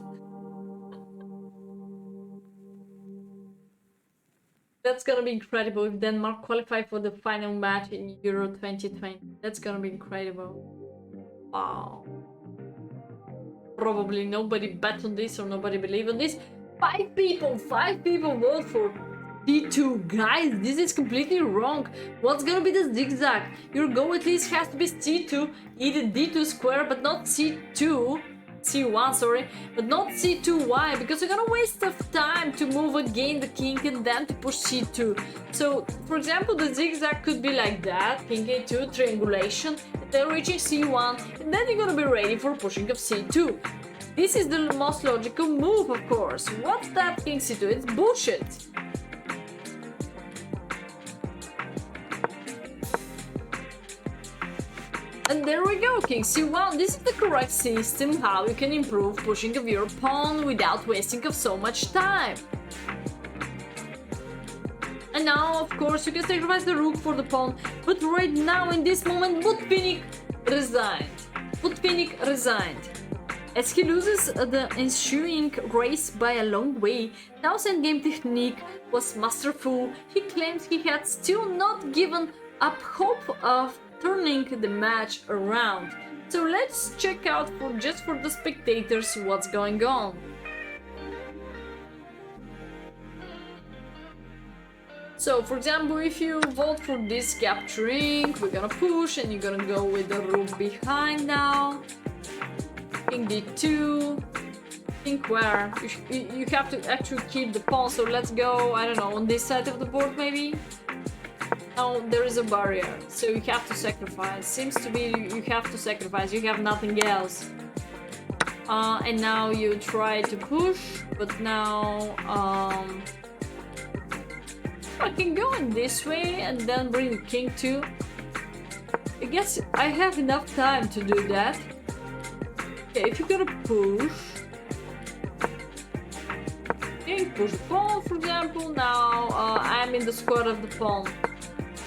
That's gonna be incredible if Denmark qualify for the final match in Euro 2020. That's gonna be incredible. Wow. Probably nobody bet on this or nobody believe on this. Five people vote for d2. Guys, this is completely wrong. What's gonna be the zigzag? Your goal at least has to be c2, either d2 square, but not c2. c1, sorry, but not c2. Why? Because you're gonna waste of time to move again the king and then to push c2. So, for example, the zigzag could be like that, king a2, triangulation, and then reaching c1, and then you're gonna be ready for pushing of c2. This is the most logical move, of course. What's that king c2? It's bullshit. And there we go, king c1. This is the correct system how you can improve pushing of your pawn without wasting of so much time. And now, of course, you can sacrifice the rook for the pawn, but right now, in this moment, Butvinnik resigned. As he loses the ensuing race by a long way, Tal's endgame technique was masterful. He claims he had still not given up hope of turning the match around. So let's check out just for the spectators what's going on. So for example, if you vote for this capturing, we're gonna push and you're gonna go with the rook behind now. King d2. Think where? You have to actually keep the pawn, so let's go, I don't know, on this side of the board maybe? Now there is a barrier, so you have to sacrifice. Seems to be you have to sacrifice, you have nothing else. And now you try to push, but now I can go in this way and then bring the king too. I guess I have enough time to do that. Okay, if you're gonna push, king push the pawn, for example. Now I'm in the square of the pawn.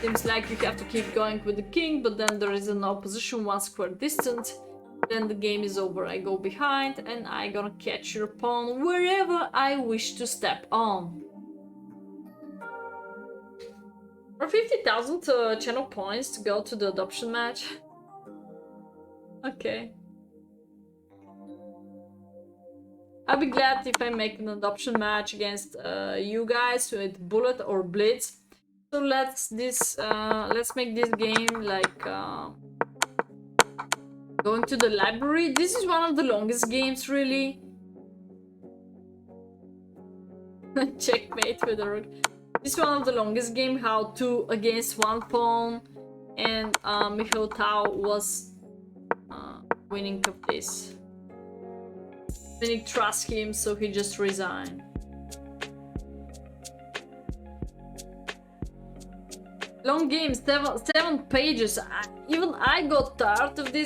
Seems like you have to keep going with the king, but then there is an opposition one square distance. Then the game is over. I go behind and I gonna catch your pawn wherever I wish to step on. For 50,000 channel points to go to the adoption match. Okay. I'll be glad if I make an adoption match against you guys with Bullet or Blitz. So let's make this game like going to the library. This is one of the longest games, really. Checkmate with the rook. This is one of the longest game, how 2 against 1 pawn, and Mikhail Tal was winning of this. Didn't trust him, so he just resigned. Long game, seven pages. Even I got tired of this